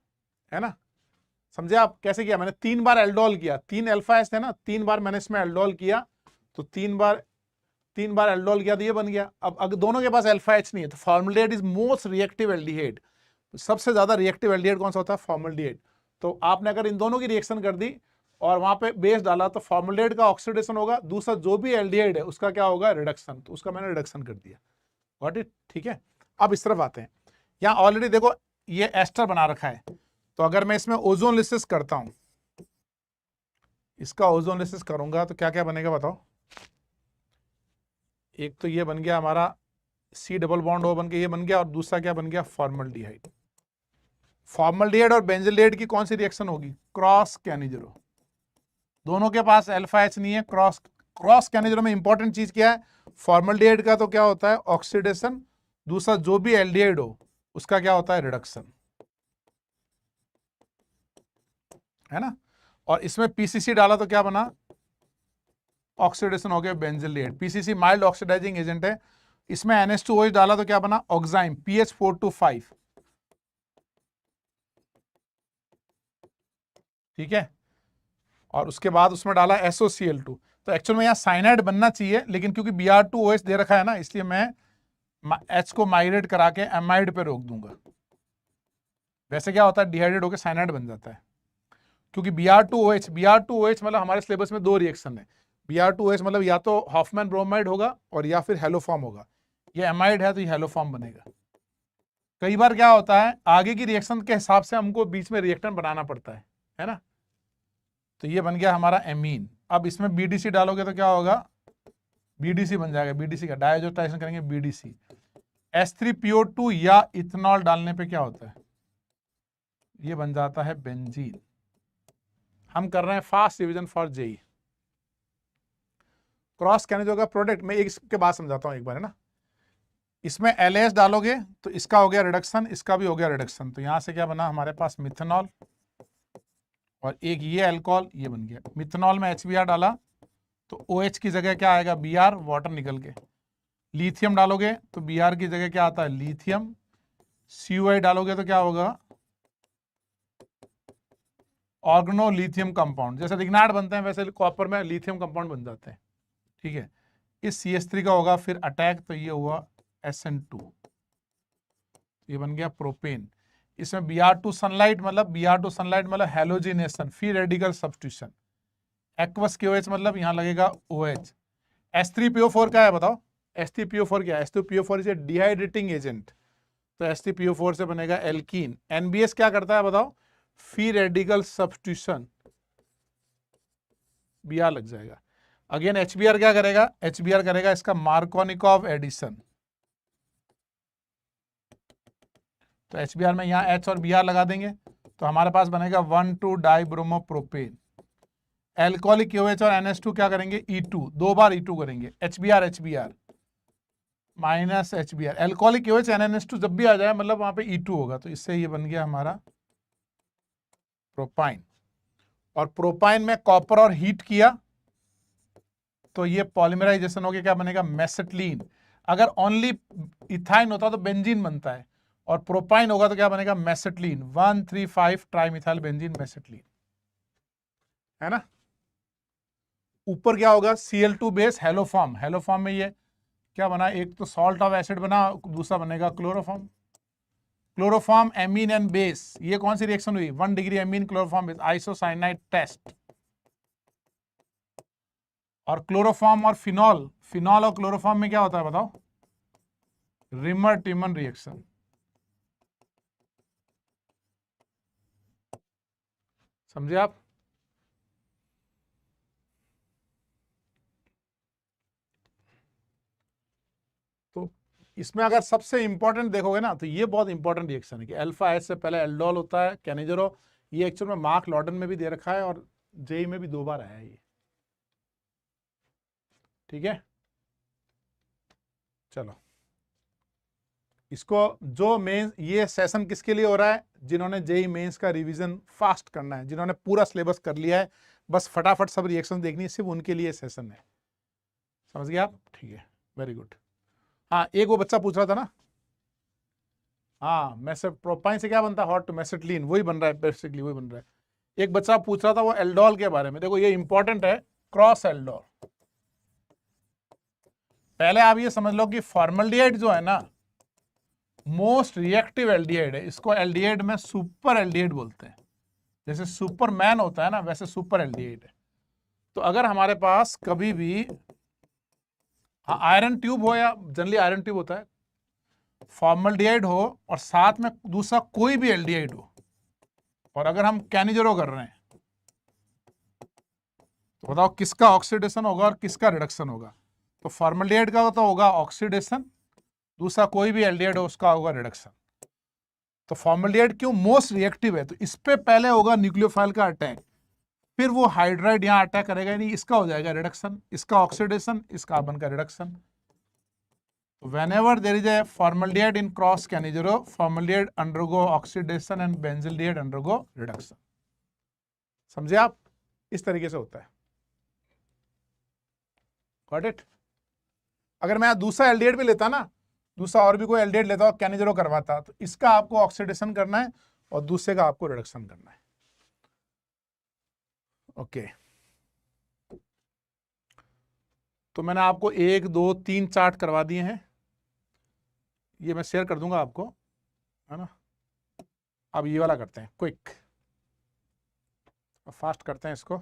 है ना। समझे आप कैसे किया, मैंने 3 बार एल्डोल किया, 3 अल्फा एच थे ना, 3 बार मैंने इसमें एल्डोल किया, तो 3 बार एल्डोल किया तो ये बन गया। अब अगर दोनों के पास अल्फा एच नहीं है तो formaldehyde is most reactive aldehyde. सबसे ज्यादा रिएक्टिव एल्डिहाइड कौन सा होता है, फॉर्मल्डिहाइड। तो आपने अगर इन दोनों की रिएक्शन कर दी और वहां पे बेस डाला तो फॉर्मल्डिहाइड का ऑक्सीडेशन होगा, दूसरा जो भी एल्डिहाइड है उसका क्या होगा, रिडक्शन। तो उसका मैंने रिडक्शन कर दिया। Got it. ठीक है, अब इस तरफ आते हैं। यहाँ ऑलरेडी देखो ये एस्टर बना रखा है, तो अगर मैं इसमें ओजोन लिसिस करता हूं, इसका ओजोन लिसिस करूंगा तो क्या क्या बनेगा बताओ। एक तो ये बन गया हमारा C डबल बॉन्ड O बन के ये बन गया, और दूसरा क्या बन गया, फॉर्मल्डिहाइड। फॉर्मल्डिहाइड और बेंजोलेट की कौन सी रिएक्शन होगी, क्रॉस कैनिजरो। दोनों के पास अल्फा एच नहीं है, क्रॉस कैनिजरो में इंपॉर्टेंट चीज क्या है, फॉर्मल्डिहाइड का तो क्या होता है ऑक्सीडेशन, दूसरा जो भी एल्डिहाइड हो उसका क्या होता है, रिडक्शन, है ना। और इसमें पीसीसी डाला तो क्या बना, ऑक्सीडेशन हो गया बेंजोलेट। पीसीसी माइल्ड ऑक्सीडाइजिंग एजेंट है। इसमें NH2OH डाला तो क्या बना, ऑक्साइम, pH 4 to 5। ठीक है, और उसके बाद उसमें डाला SOCl2। तो एक्चुअल में यहाँ साइनाइड बनना चाहिए, लेकिन क्योंकि Br2OH दे रखा है ना, इसलिए मैं H को माइग्रेट करा के एमाइड पे रोक दूंगा। वैसे क्या होता है, डिहाइड्रेट होकर साइनाइड बन जाता है, क्योंकि Br2OH मतलब हमारे सिलेबस में 2 रिएक्शन है। Br2OH मतलब या तो हॉफमैन ब्रोमाइड होगा और या फिर हेलोफॉर्म होगा। ये एमाइड है तो ये हेलोफॉर्म बनेगा। कई बार क्या होता है, आगे की रिएक्शन के हिसाब से हमको बीच में रिएक्टेंट बनाना पड़ता है ना। तो ये बन गया हमारा एमीन। अब इसमें BDC डालोगे तो क्या होगा, BDC बन जाएगा। BDC का डायजोटाइजेशन करेंगे, BDC। H3PO2 या इथेनॉल डालने पे क्या होता है, ये बन जाता है बेंजीन। हम कर रहे हैं fast revision for JEE. Cross Cannizzaro का प्रोडक्ट मैं इसके बाद समझाता हूं एक बार, है ना। इसमें LAS डालोगे तो इसका हो गया रिडक्शन, इसका भी हो गया रिडक्शन। तो यहां से क्या बना हमारे पास, मिथेनॉल, और एक ये अल्कोहल, ये बन गया। मिथेनॉल में HBr डाला तो OH की जगह क्या आएगा, Br, वाटर निकल के। लिथियम डालोगे तो Br की जगह क्या आता है, लिथियम। COI डालोगे तो क्या होगा, ऑर्गेनो लिथियम कंपाउंड। जैसे लिग्नाइट बनते हैं वैसे कॉपर में लिथियम कंपाउंड बन जाते हैं। ठीक है, इस CH3 का होगा फिर अटैक, तो ये हुआ SN2, ये बन गया प्रोपेन। इसमें Br2 सनलाइट मतलब halogenation, free radical substitution. Aqueous KOH मतलब यहां लगेगा OH। H3PO4 क्या है बताओ, H3PO4 क्या है, H3PO4 is a dehydrating agent, तो H3PO4 से बनेगा एल्कीन। NBS क्या करता है बताओ, फ्री रेडिकल सब्स्टिट्यूशन, Br लग जाएगा। अगेन HBr क्या करेगा, HBr करेगा इसका मार्कोनिकॉव एडिशन। तो HBr में यहाँ H और Br लगा देंगे तो हमारे पास बनेगा 1,2-डाइब्रोमोप्रोपेन। एल्कोहलिक OH और NH2 क्या करेंगे, E2, 2 बार E2 करेंगे, HBr minus HBr। Alcoholic OH NH2 जब भी आ जाए मतलब वहां पे E2 होगा, तो इससे ये बन गया हमारा प्रोपाइन। और प्रोपाइन में कॉपर और हीट किया तो ये पॉलीमराइजेशन हो गया, क्या बनेगा, मेसेटलीन। अगर ओनली इथाइन होता तो बेंजीन बनता है, और प्रोपाइन होगा तो क्या बनेगा, मेसेटलीन। 1,3,5 ट्राइमिथाइल बेंजीन मेसेटलीन, है ना। ऊपर क्या होगा, Cl2 बेस हेलोफॉर्म। हेलोफॉर्म में ये क्या बना, एक तो सॉल्ट ऑफ एसिड बना, दूसरा बनेगा chloroform. Chloroform amine and base, ये कौन सी रिएक्शन हुई, 1 degree amine chloroform base, isocyanide test. और क्लोरोफॉर्म और फिनॉल और क्लोरोफॉर्म में क्या होता है बताओ, रिमर टिमन रिएक्शन। समझे आप। तो इसमें अगर सबसे इंपॉर्टेंट देखोगे ना तो ये बहुत इंपॉर्टेंट रिएक्शन है कि अल्फा एच से पहले एल्डोल होता है कैनिजरो, ये एक्चुअल में मार्क लॉर्डन में भी दे रखा है और जेई में भी 2 बार आया है ये। ठीक है, चलो इसको जो मेंस, ये सेशन किसके लिए हो रहा है? जिन्होंने जेई मेंस का रिवीजन फास्ट करना है, जिन्होंने पूरा सिलेबस कर लिया है, बस फटाफट सब रिएक्शन देखनी है, सिर्फ उनके लिए सेशन है। समझ गए आप? ठीक है, वेरी गुड। हाँ, एक वो बच्चा पूछ रहा था ना, हाँ मैसेट प्रोपाइन से क्या बनता है? हॉट मैसेटलीन, वही बन रहा है, बेसिकली वही बन रहा है। एक बच्चा पूछ रहा था वो एल्डोल के बारे में। देखो ये इंपॉर्टेंट है, क्रॉस एल्डोल। पहले आप ये समझ लो कि फॉर्मल्डिहाइड जो है ना, मोस्ट रिएक्टिव एल्डिहाइड है। इसको एल्डिहाइड में सुपर एल्डिहाइड बोलते हैं। जैसे सुपरमैन होता है ना, वैसे सुपर एल्डिहाइड है। तो अगर हमारे पास कभी भी आयरन ट्यूब हो, या जनरली आयरन ट्यूब होता है, फॉर्मल्डिहाइड हो और साथ में दूसरा कोई भी एल्डिहाइड हो, और अगर हम कैनिजरो कर रहे हैं, तो बताओ किसका ऑक्सीडेशन होगा और किसका रिडक्शन होगा? तो फॉर्मल्डिहाइड का तो होगा ऑक्सीडेशन, दूसरा कोई भी एल्डिहाइड हो उसका होगा रिडक्शन। तो फॉर्मल्डिहाइड क्यों मोस्ट रिएक्टिव है? तो इस पे पहले होगा न्यूक्लियोफाइल का अटैक, फिर वो हाइड्राइड यहां अटैक करेगा, नहीं इसका हो जाएगा रिडक्शन, इसका ऑक्सीडेशन, इस कार्बन का reduction. Whenever there is a formaldehyde in cross Cannizzaro, formaldehyde undergo oxidation and benzaldehyde undergo reduction. समझे आप? इस तरीके से होता है। Got it? अगर मैं दूसरा एल्डिहाइड भी लेता ना, दूसरा और भी कोई एल्डिहाइड लेता और कैनिजरो करवाता, तो इसका आपको ऑक्सीडेशन करना है और दूसरे का आपको रिडक्शन करना है। ओके, तो मैंने आपको 1, 2, 3 चार्ट करवा दिए हैं, ये मैं शेयर कर दूंगा आपको, है ना। अब ये वाला करते हैं, क्विक फास्ट करते हैं इसको।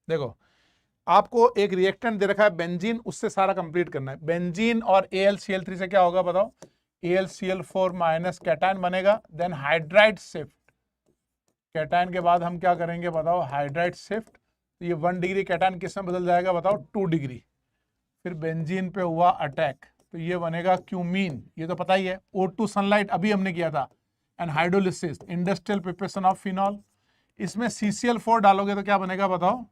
देखो आपको एक रिएक्टेंट दे रखा है बेंजीन, उससे सारा कंप्लीट करना है। बेंजीन और AlCl3 से क्या होगा बताओ? AlCl4 माइनस कैटायन बनेगा, देन हाइड्राइड शिफ्ट। कैटायन के बाद हम क्या करेंगे बताओ? Hydride shift. तो ये 1 डिग्री कैटायन किस में बदल जाएगा बताओ? 2 डिग्री। फिर बेंजीन पे हुआ अटैक, तो ये बनेगा क्यूमीन, ये तो पता ही है। O2 सनलाइट अभी हमने किया था, and hydrolysis, industrial preparation of phenol. इसमें CCl4 डालोगे तो क्या बनेगा बताओ?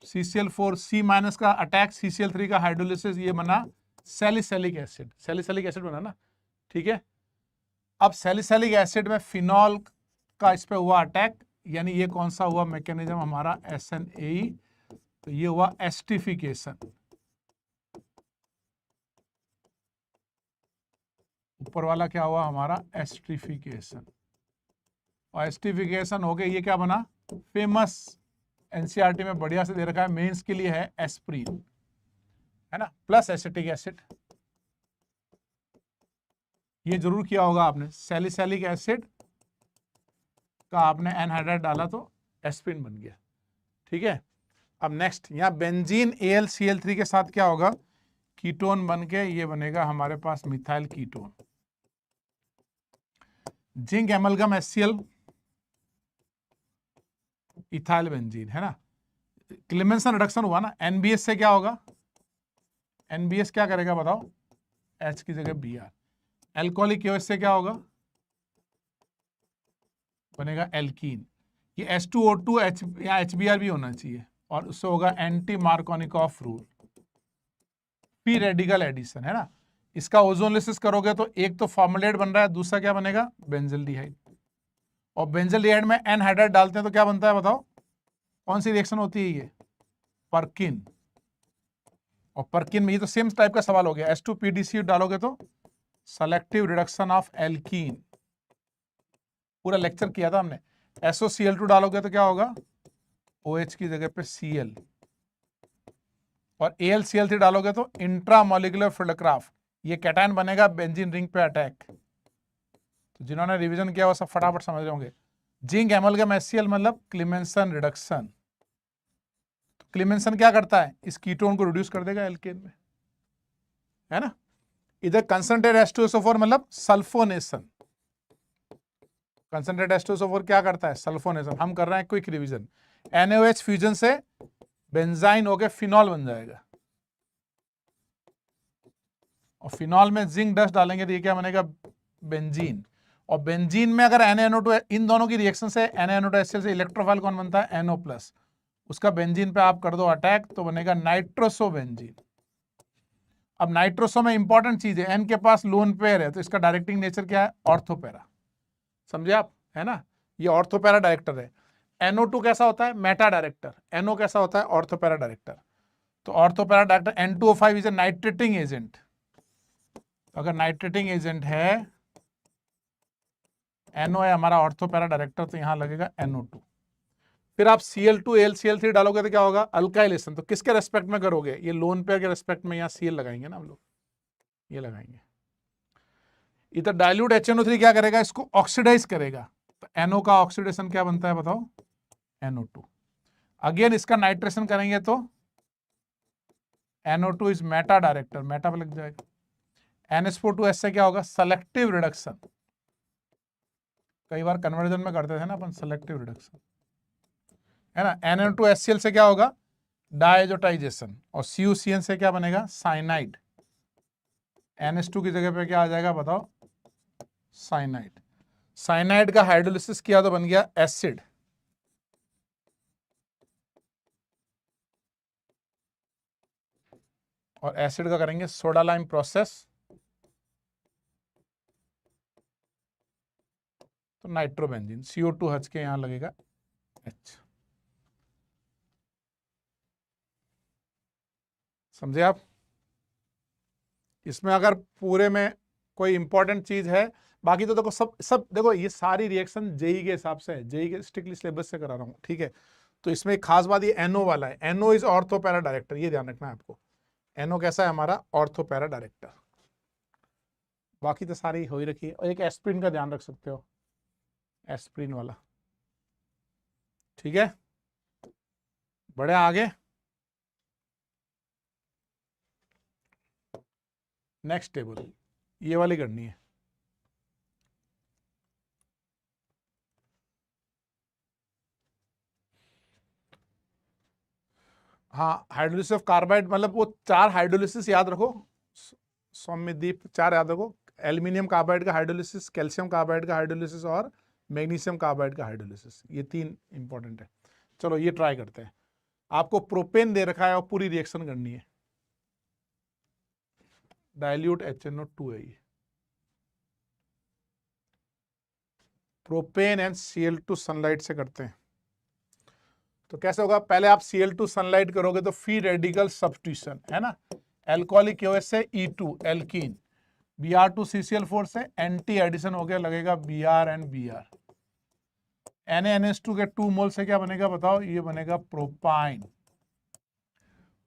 CCl4 C माइनस का अटैक, CCl3 का हाइड्रोलिसिस, ये बना सैलिसिलिक एसिड। सैलिसिलिक एसिड बना ना, ठीक है। अब सैलिसिलिक एसिड में फिनॉल का इस पे हुआ अटैक, यानी ये कौन सा हुआ मैकेनिज्म हमारा? SNAE। तो ये हुआ एस्टिफिकेशन, ऊपर वाला क्या हुआ हमारा? एस्टिफिकेशन। और एस्टिफिकेशन हो गया, ये क्या बना? फेमस, एनसीईआरटी में बढ़िया से दे रखा है, मेंस के लिए है एस्प्रीन, है ना, प्लस एसिटिक एसिड। ये जरूर किया होगा आपने, सैलिसिलिक एसिड का आपने एनहाइड्राइड डाला तो एस्प्रीन बन गया, ठीक है। अब नेक्स्ट, यहाँ बेंजीन AlCl3 के साथ क्या होगा? कीटोन बन के ये बनेगा हमारे पास methyl ketone. Zinc amalgam HCl, ethyl benzene, है ना। क्लेमेंसन रिडक्शन हुआ ना, NBS से क्या होगा? NBS क्या करेगा बताओ? H की जगह Br। एल्कोहलिक OH से क्या होगा? बनेगा एल्कीन। ये H2O2 या HBr भी होना चाहिए, और उससे होगा एंटी मार्कोनिकॉफ रूल, पी रेडिकल एडिशन, है ना। इसका ओजोनलिसिस करोगे तो एक तो फॉर्मल्डिहाइड बन रहा है, दूसरा क्या बनेगा? बेंजल्डिहाइड। और बेंजल्डिहाइड में एनहाइड्राइड डालते हैं तो क्या बनता है बताओ? कौन सी रिएक्शन होती है ये? पर्किन। और पर्किन में ये तो सेम टाइप का सवाल हो गया, H2PDC डालोगे तो सेलेक्टिव रिडक्शन ऑफ एल्कीन, पूरा लेक्चर किया था हमने। SOCl2 डालोगे तो क्या होगा? OH की जगह पे Cl। और AlCl3 डालोगे तो इंट्रामोलिकुलर फिल्डक्राफ्ट, ये कैटायन बनेगा, बेंजीन रिंग पे अटैक। तो जिन्होंने रिवीजन किया वो सब फटाफट समझ रहे होंगे। जिंक एमलगम HCl मतलब क्लेमेंसन रिडक्शन। तो क्लेमेंसन क्या करता है? इस कीटोन को रिड्यूस कर देगा एल्केन में, है ना। इधर कंसंट्रेट H2SO4 मतलब सल्फोनेशन। कंसंट्रेट H2SO4 क्या करता है? सल्फोनेशन। हम कर रहे हैं क्विक रिवीजन। NaOH फ्यूजन से बेंजाइन होके फिनॉल बन जाएगा, और फिनॉल में जिंक डस्ट डालेंगे तो ये क्या बनेगा? बेंजीन, और बेंजीन में अगर NaNO2, इन दोनों की रिएक्शन से NaNO2HCl से इलेक्ट्रोफाइल कौन बनता है? NO+, उसका बेंजीन पे आप कर दो अटैक तो बनेगा नाइट्रोसो बेंजीन। अब नाइट्रोसो में इंपॉर्टेंट चीज है, N के पास लोन पेयर है तो इसका डायरेक्टिंग नेचर क्या है? ऑर्थोपैरा, समझे आप, है ना, ये ऑर्थोपैरा डायरेक्टर है। NO2 कैसा होता है? Meta director. NO कैसा होता है? Ortho para director. तो ortho para director N2O5 is a nitrating agent. अगर नाइट्रेटिंग एजेंट है, NO है हमारा ऑर्थोपैरा डायरेक्टर, तो यहां लगेगा NO2। फिर आप Cl2 AlCl3 डालोगे तो क्या होगा? अल्काइलेशन। तो किसके रेस्पेक्ट में करोगे? ये लोन पेयर के रेस्पेक्ट में यहाँ Cl लगाएंगे ना हम लोग, ये लगाएंगे। इधर डाइल्यूट HNO3 क्या करेगा? इसको ऑक्सीडाइज करेगा। तो NO का ऑक्सीडेशन क्या बनता है बताओ? NO2। अगेन इसका नाइट्रेशन करेंगे तो NO2 is Meta director, Meta पे लग जाएगा। NH4 से क्या होगा? Selective reduction. कई बार कन्वर्जन में करते थे ना अपन सेलेक्टिव रिडक्शन, है ना। NO2HCl से क्या होगा? डायजोटाइजेशन। और CuCN से क्या बनेगा? साइनाइड। NH2 की जगह पे क्या आ जाएगा बताओ? साइनाइड। साइनाइड का हाइड्रोलिसिस किया तो बन गया एसिड। और एसिड का करेंगे सोडा लाइम प्रोसेस तो नाइट्रोबेंजीन। CO2 हच के यहां लगेगा H। समझे आप? इसमें अगर पूरे में कोई इंपॉर्टेंट चीज है, बाकी तो देखो सब देखो, ये सारी रिएक्शन जेई के हिसाब से है, जेई के स्ट्रिक्टली सिलेबस से करा रहा हूं, ठीक है। तो इसमें एक खास बात ये NO वाला है, NO इज ऑर्थोपैरा डायरेक्टर, ये ध्यान रखना है आपको। NO कैसा है हमारा? Ortho para director. बाकी तो सारी हो ही रखी है। और एक एस्प्रिन का ध्यान रख सकते हो, एस्प्रिन वाला, ठीक है। बढ़े आगे, नेक्स्ट टेबल ये वाली करनी है। हाँ, हाइड्रोलिसिस ऑफ कार्बाइड, मतलब वो 4 हाइड्रोलिसिस याद रखो, सौम्यदीप, 4 याद रखो। एल्यूमिनियम कार्बाइड का हाइड्रोलिसिस, कैल्शियम कार्बाइड का हाइड्रोलिसिस और मैग्नीशियम कार्बाइड का हाइड्रोलिसिस, ये 3 इंपॉर्टेंट है। चलो ये ट्राई करते हैं। आपको प्रोपेन दे रखा है और पूरी रिएक्शन करनी है। डाइल्यूट HNO2 है ये। प्रोपेन एंड Cl2 सनलाइट से करते हैं तो कैसे होगा? पहले आप Cl2 सनलाइट करोगे तो फ्री रेडिकल सब्स्टिट्यूशन, है ना। एल्कोहलिक OH से E2 एल्कीन, Br2CCl4 से एंटी एडिशन हो गया, लगेगा Br एंड Br। NaNH2 के 2 मोल से क्या बनेगा बताओ? ये बनेगा प्रोपाइन।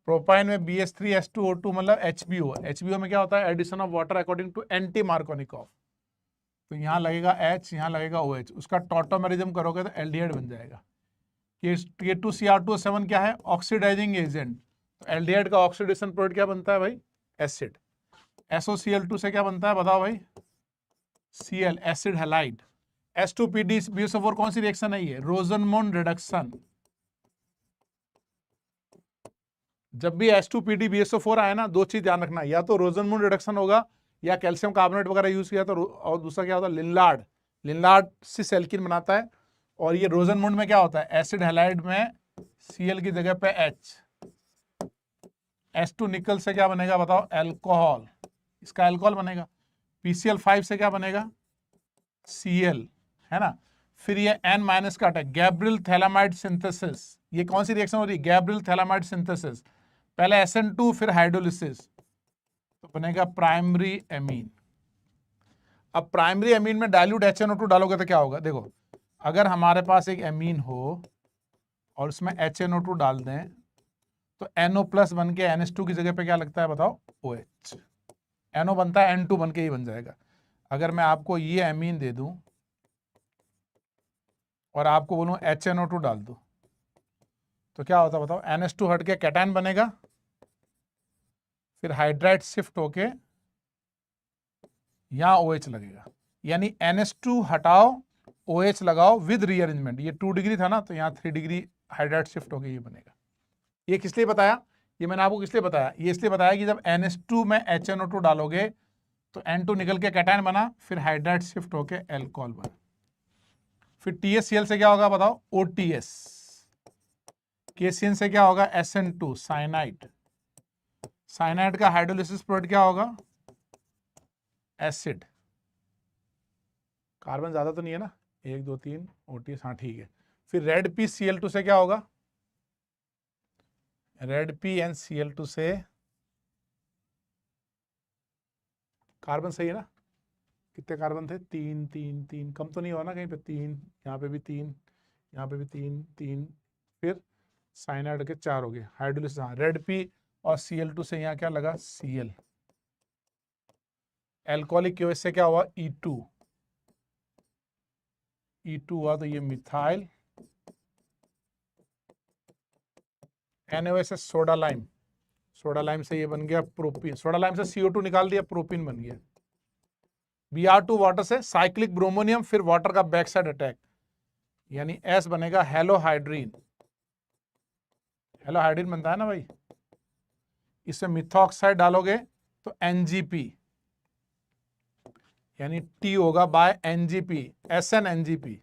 प्रोपाइन में BH3H2O2 मतलब HBO। HBO में क्या होता है? Addition of water according to anti Markovnikov. तो यहाँ लगेगा H, यहाँ लगेगा OH। उसका टॉटोमेरिज्म करोगे तो एल्डिहाइड बन जाएगा। K2Cr2O7 क्या है? Oxidising agent. तो एल्डिहाइड का ऑक्सीडेशन प्रोडक्ट क्या बनता है भाई? एसिड। SOCl2 से क्या बनता है बताओ भाई? Cl, acid halide. H2PD BSO4 कौन सी रिएक्शन है ये? रोजनमोंड रिडक्शन। जब भी H2PD BSO4 आए ना, 2 चीज ध्यान रखना, या तो रोजनमोंड रिडक्शन होगा या कैल्शियम कार्बोनेट वगैरह यूज किया तो, और दूसरा क्या होता है? लिनलार्ड। लिनलार्ड सिस एल्कीन बनाता है। और ये रोजनमोंड में क्या होता है? एसिड हैलाइड में Cl की जगह पे H। H2 निकल से क्या बनेगा बताओ? एल्कोहल। इसका एल्कोहल बनेगा। PCl5 से क्या बनेगा? Cl, है ना। फिर ये N- का अटैक, गैब्रियल थैलामाइड सिंथेसिस। ये कौन सी रिएक्शन हो रही है? Gabriel phthalimide synthesis. पहले SN2 फिर हाइड्रोलिसिस, तो बनेगा प्राइमरी एमीन। अब प्राइमरी एमीन में डाइल्यूट HNO2 डालोगे तो क्या होगा? देखो, अगर हमारे पास एक एमीन हो और उसमें HNO2 डाल दें तो NO+ बन के NH2 की जगह पे क्या लगता है बताओ? OH। NO बनता है N2 बन के ही बन जाएगा। अगर मैं आपको ये एमीन दे दूं और आपको बोलूं HNO2 डाल दो तो क्या होता है बताओ? NH2 हट के कैटायन बनेगा, फिर हाइड्राइड शिफ्ट होके यहां OH लगेगा। यानी NH2 हटाओ, OH लगाओ विद रीअरेंजमेंट। ये 2 डिग्री था ना, तो यहाँ 3 डिग्री हाइड्राइड शिफ्ट होके ये बनेगा। ये किस लिए बताया? ये मैंने आपको किस लिए बताया? ये इसलिए बताया कि जब NH2 में HNO2 डालोगे तो N2 निकल के कैटायन बना, फिर हाइड्राइड शिफ्ट होके एल्कोहल बना। फिर THCl से क्या होगा बताओ, OTS। KCN से क्या होगा, SN2 साइनाइड। साइनाइड का हाइड्रोलिसिस प्रोडक्ट क्या होगा, एसिड। कार्बन ज्यादा तो नहीं है ना, 1 2 3 OTS, हाँ ठीक है। फिर रेड PCl2 से क्या होगा, रेड PnCl2 से कार्बन सही है ना, कितने कार्बन थे, 3 3 3, कम तो नहीं हुआ ना कहीं पे, 3, यहाँ पे भी 3, यहाँ पे भी 3 3, फिर साइनाइड के 4 हो गए, हाइड्रोलिसिस, हाँ रेड P और Cl2 से यहाँ क्या लगा, Cl। एल्कोहलिक क्यों, इससे क्या हुआ, E2 हुआ, तो ये methyl NaOH soda lime, soda lime से ये बन गया प्रोपीन, सोडा लाइम से CO2 निकाल दिया, प्रोपीन बन गया। Br2 वाटर से साइक्लिक ब्रोमोनियम, फिर वाटर का बैक साइड अटैक, यानी S बनेगा हेलोहाइड्रीन। हेलोहाइड्रीन बनता है ना भाई, इसमें मिथॉक्साइड डालोगे तो NGP, यानी T होगा बाय NGP, SnNGP।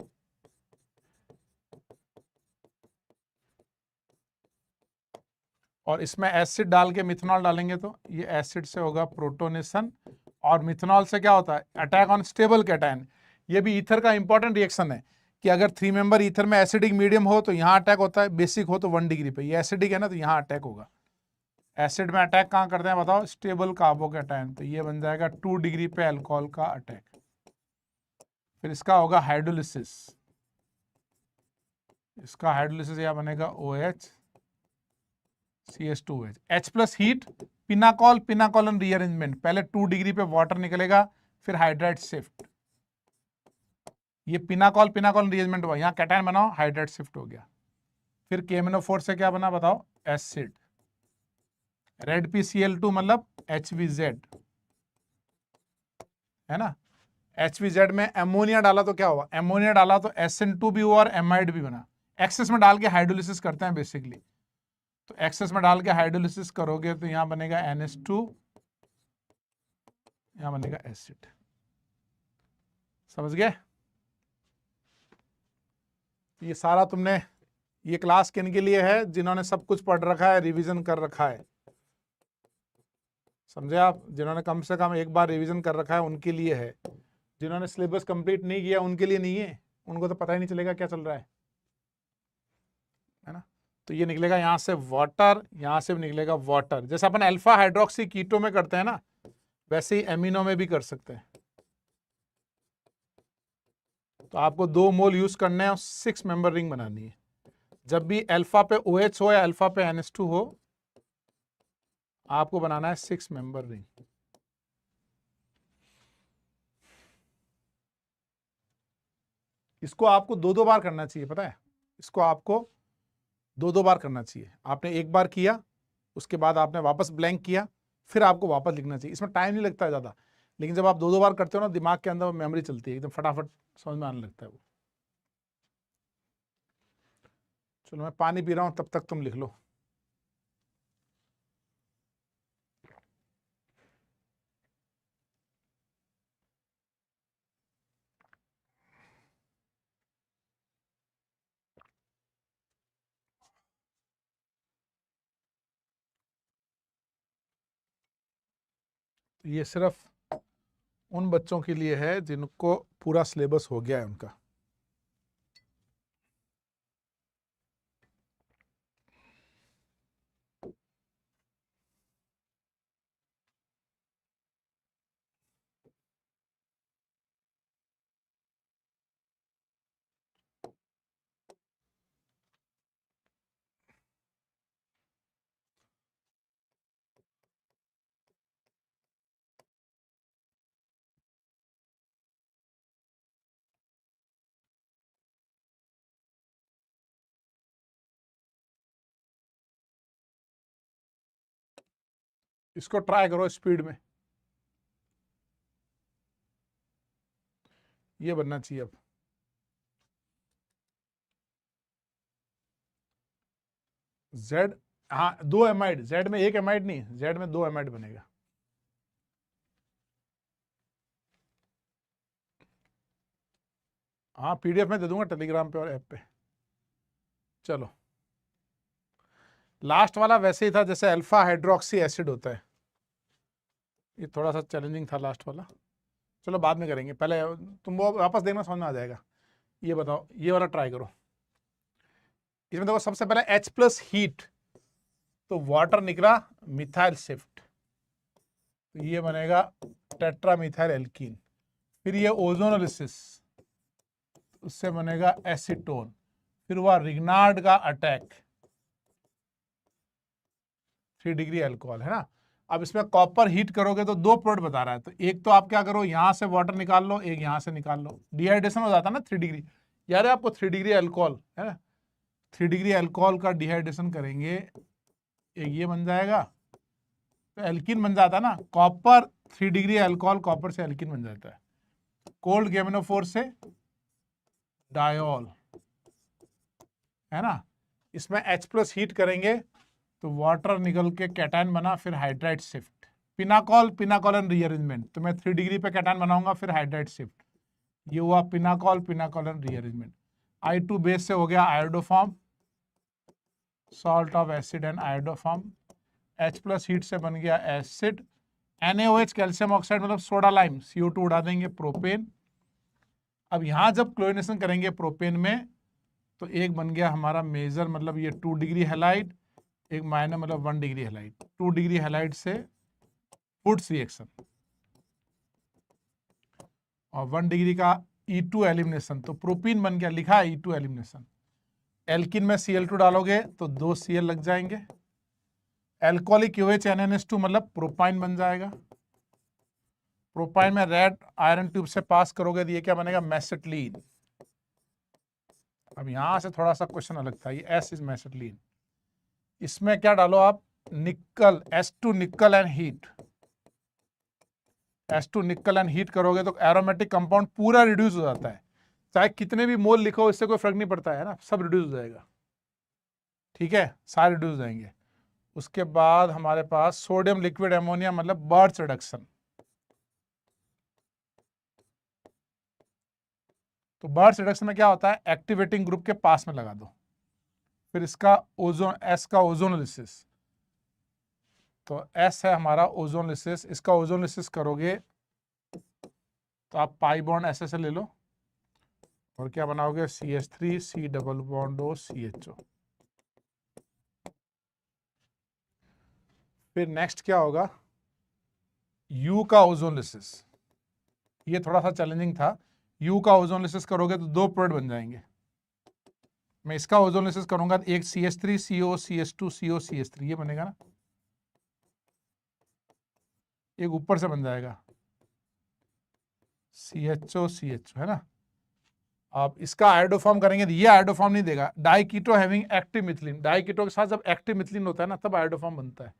और इसमें एसिड डाल के मिथनॉल डालेंगे तो ये एसिड से होगा प्रोटोनेशन, और मिथनॉल से क्या होता है, अटैक ऑन स्टेबल कैटायन। ये भी ईथर का इंपॉर्टेंट रिएक्शन है कि अगर 3 मेंबर ईथर में एसिडिक मीडियम हो तो यहाँ अटैक होता है, बेसिक हो तो 1 डिग्री पे, ये एसिडिक है ना तो यहाँ अटैक होगा। एसिड में अटैक कहाँ करते हैं बताओ, स्टेबल कार्बोकैटायन, तो ये बन जाएगा 2 डिग्री पे अल्कोहल का अटैक। फिर इसका होगा हाइड्रोलिसिस, इसका हाइड्रोलिसिस यह बनेगा OH CH2OH, H plus heat, pinacol, pinacolone rearrangement, पहले 2 डिग्री पे वाटर निकलेगा, फिर हाइड्राइड शिफ्ट, ये पिनाकॉल पिनाकॉलन रीअरेंजमेंट हुआ, यहाँ कैटायन बनाओ, हाइड्राइड शिफ्ट हो गया। फिर KMnO4 से क्या बना बताओ, एसिड। रेड PCl2 मतलब HVZ है ना, HVZ में एमोनिया डाला तो क्या हुआ, एमोनिया डाला तो SN2 भी हुआ और एमाइड भी बना। एक्सेस में डाल के हाइड्रोलिसिस करते हैं बेसिकली, तो एक्सेस में डाल के हाइड्रोलिसिस करोगे तो यहां बनेगा NH2, यहां बनेगा एसिड। समझ गए, ये सारा तुमने, ये क्लास किन के लिए है, जिन्होंने सब कुछ पढ़ रखा है, रिवीजन कर रखा है, समझे आप, जिन्होंने कम से कम एक बार रिवीजन कर रखा है उनके लिए है। जिन्होंने सिलेबस कंप्लीट नहीं किया उनके लिए नहीं है, उनको तो पता ही नहीं चलेगा क्या चल रहा है ना। तो ये निकलेगा यहाँ से वाटर, यहाँ से भी निकलेगा वाटर, जैसे अपन अल्फा हाइड्रोक्सी कीटो में करते हैं ना, वैसे ही एमिनो में भी कर सकते हैं। तो आपको 2 मोल यूज करने हैं और 6 मेंबर रिंग बनानी है। जब भी अल्फा पे OH हो या अल्फा पे NH2 हो, आपको बनाना है 6 मेंबर रिंग। इसको आपको 2-2 बार करना चाहिए, पता है, इसको आपको 2-2 बार करना चाहिए। आपने एक बार किया, उसके बाद आपने वापस ब्लैंक किया, फिर आपको वापस लिखना चाहिए। इसमें टाइम नहीं लगता है ज़्यादा, लेकिन जब आप 2-2 बार करते हो ना, दिमाग के अंदर मेमोरी चलती है, एकदम फटाफट समझ में आने लगता है वो। चलो मैं पानी पी रहा हूँ, तब तक तुम लिख लो। ये सिर्फ उन बच्चों के लिए है जिनको पूरा सिलेबस हो गया है उनका। इसको ट्राई करो स्पीड में, ये बनना चाहिए अब। जेड, हाँ 2 एमाइड, जेड में 1 एमाइड नहीं, जेड में 2 एमाइड बनेगा। हाँ PDF में दे दूंगा टेलीग्राम पे और ऐप पे। चलो लास्ट वाला वैसे ही था जैसे अल्फा हाइड्रोक्सी एसिड होता है, ये थोड़ा सा चैलेंजिंग था लास्ट वाला। चलो बाद में करेंगे, पहले तुम वो वापस देखना, समझ में आ जाएगा। ये बताओ, ये वाला ट्राई करो। इसमें देखो सबसे पहले H प्लस हीट, तो वाटर निकला मिथाइल शिफ्ट, तो ये बनेगा टेट्रा मिथाइल एल्कीन। फिर ये ओजोनोलिसिस, उससे बनेगा एसीटोन। फिर हुआ रिग्नार्ड का अटैक, 3 डिग्री अल्कोहल, है ना। अब इसमें कॉपर हीट करोगे तो 2 प्रोडक्ट बता रहा है, तो एक तो आप क्या करो, यहां से वाटर निकाल लो, एक यहां से निकाल लो, डिहाइड्रेशन हो जाता है ना 3 डिग्री। यार आपको 3 डिग्री अल्कोहल है ना, 3 डिग्री अल्कोहल का डिहाइड्रेशन करेंगे, एक ये बन जाएगा, तो एल्कीन बन जाता है ना। कॉपर 3 डिग्री अल्कोहल, कॉपर से एल्कीन बन जाता है। कोल्ड गैमेनोफोर से डायोल, है ना। इसमें H प्लस हीट करेंगे तो वाटर निकल के कैटायन बना, फिर hydride shift. Pinnacle, pinacolone rearrangement, तो मैं 3 डिग्री पे कैटायन बनाऊंगा, फिर हाइड्राइड शिफ्ट। ये हुआ pinnacle, pinacolone rearrangement. I2 base से हो गया iodoform, salt of acid and iodoform. H plus heat से बन गया एसिड। NaOH कैल्शियम ऑक्साइड मतलब सोडा लाइम, CO2 उड़ा देंगे, प्रोपेन। अब यहां जब क्लोरिनेशन करेंगे प्रोपेन में, तो एक बन गया हमारा मेजर, मतलब ये 2 डिग्री हैलाइड, एक माइनर मतलब 1 डिग्री हैलाइड। 2 डिग्री हैलाइड से वुड्स रिएक्शन, और 1 डिग्री का E2 एलिमिनेशन, तो प्रोपीन बन गया, लिखा है E2 एलिमिनेशन। एल्किन में Cl2 डालोगे तो 2 Cl लग जाएंगे। एल्कोहलिक OH NNS2 मतलब प्रोपाइन बन जाएगा। प्रोपाइन में रेड आयरन ट्यूब से पास करोगे तो ये क्या बनेगा, मेसेटलीन। अब यहां से थोड़ा सा क्वेश्चन अलग था, ये S इज मेसेटलीन। इसमें क्या डालो आप, निकल, S2 निकल एंड हीट। S2 निकल एंड हीट करोगे तो एरोमेटिक कंपाउंड पूरा रिड्यूस हो जाता है, चाहे कितने भी मोल लिखो इससे कोई फर्क नहीं पड़ता है ना, सब रिड्यूस हो जाएगा। ठीक है, सारे रिड्यूस हो जाएंगे। उसके बाद हमारे पास सोडियम लिक्विड एमोनिया मतलब बर्च रिडक्शन। तो बर्च रिडक्शन में क्या होता है, एक्टिवेटिंग ग्रुप के पास में लगा दो। फिर इसका ओजोन, S का ओजोनोलिसिस, तो S है हमारा ओजोनोलिसिस। इसका ओजोनोलिसिस करोगे तो आप पाई बॉन्ड ऐसे ले लो, और क्या बनाओगे, CH3 C double bond O CHO। फिर नेक्स्ट क्या होगा, U का ओजोनोलिसिस, ये थोड़ा सा चैलेंजिंग था। U का ओजोनोलिसिस करोगे तो 2 प्रोडक्ट बन जाएंगे। मैं इसका ओजोनोलिसिस करूंगा तो एक CH3 CO CH2 CO CH3 ये बनेगा ना, एक ऊपर से बन जाएगा CHO CHO, है ना। आप इसका आयोडोफॉर्म करेंगे तो ये आयोडोफॉर्म नहीं देगा। Diketo having active methylene, diketo के साथ जब एक्टिव मिथिलीन होता है ना तब आयोडोफॉर्म बनता है।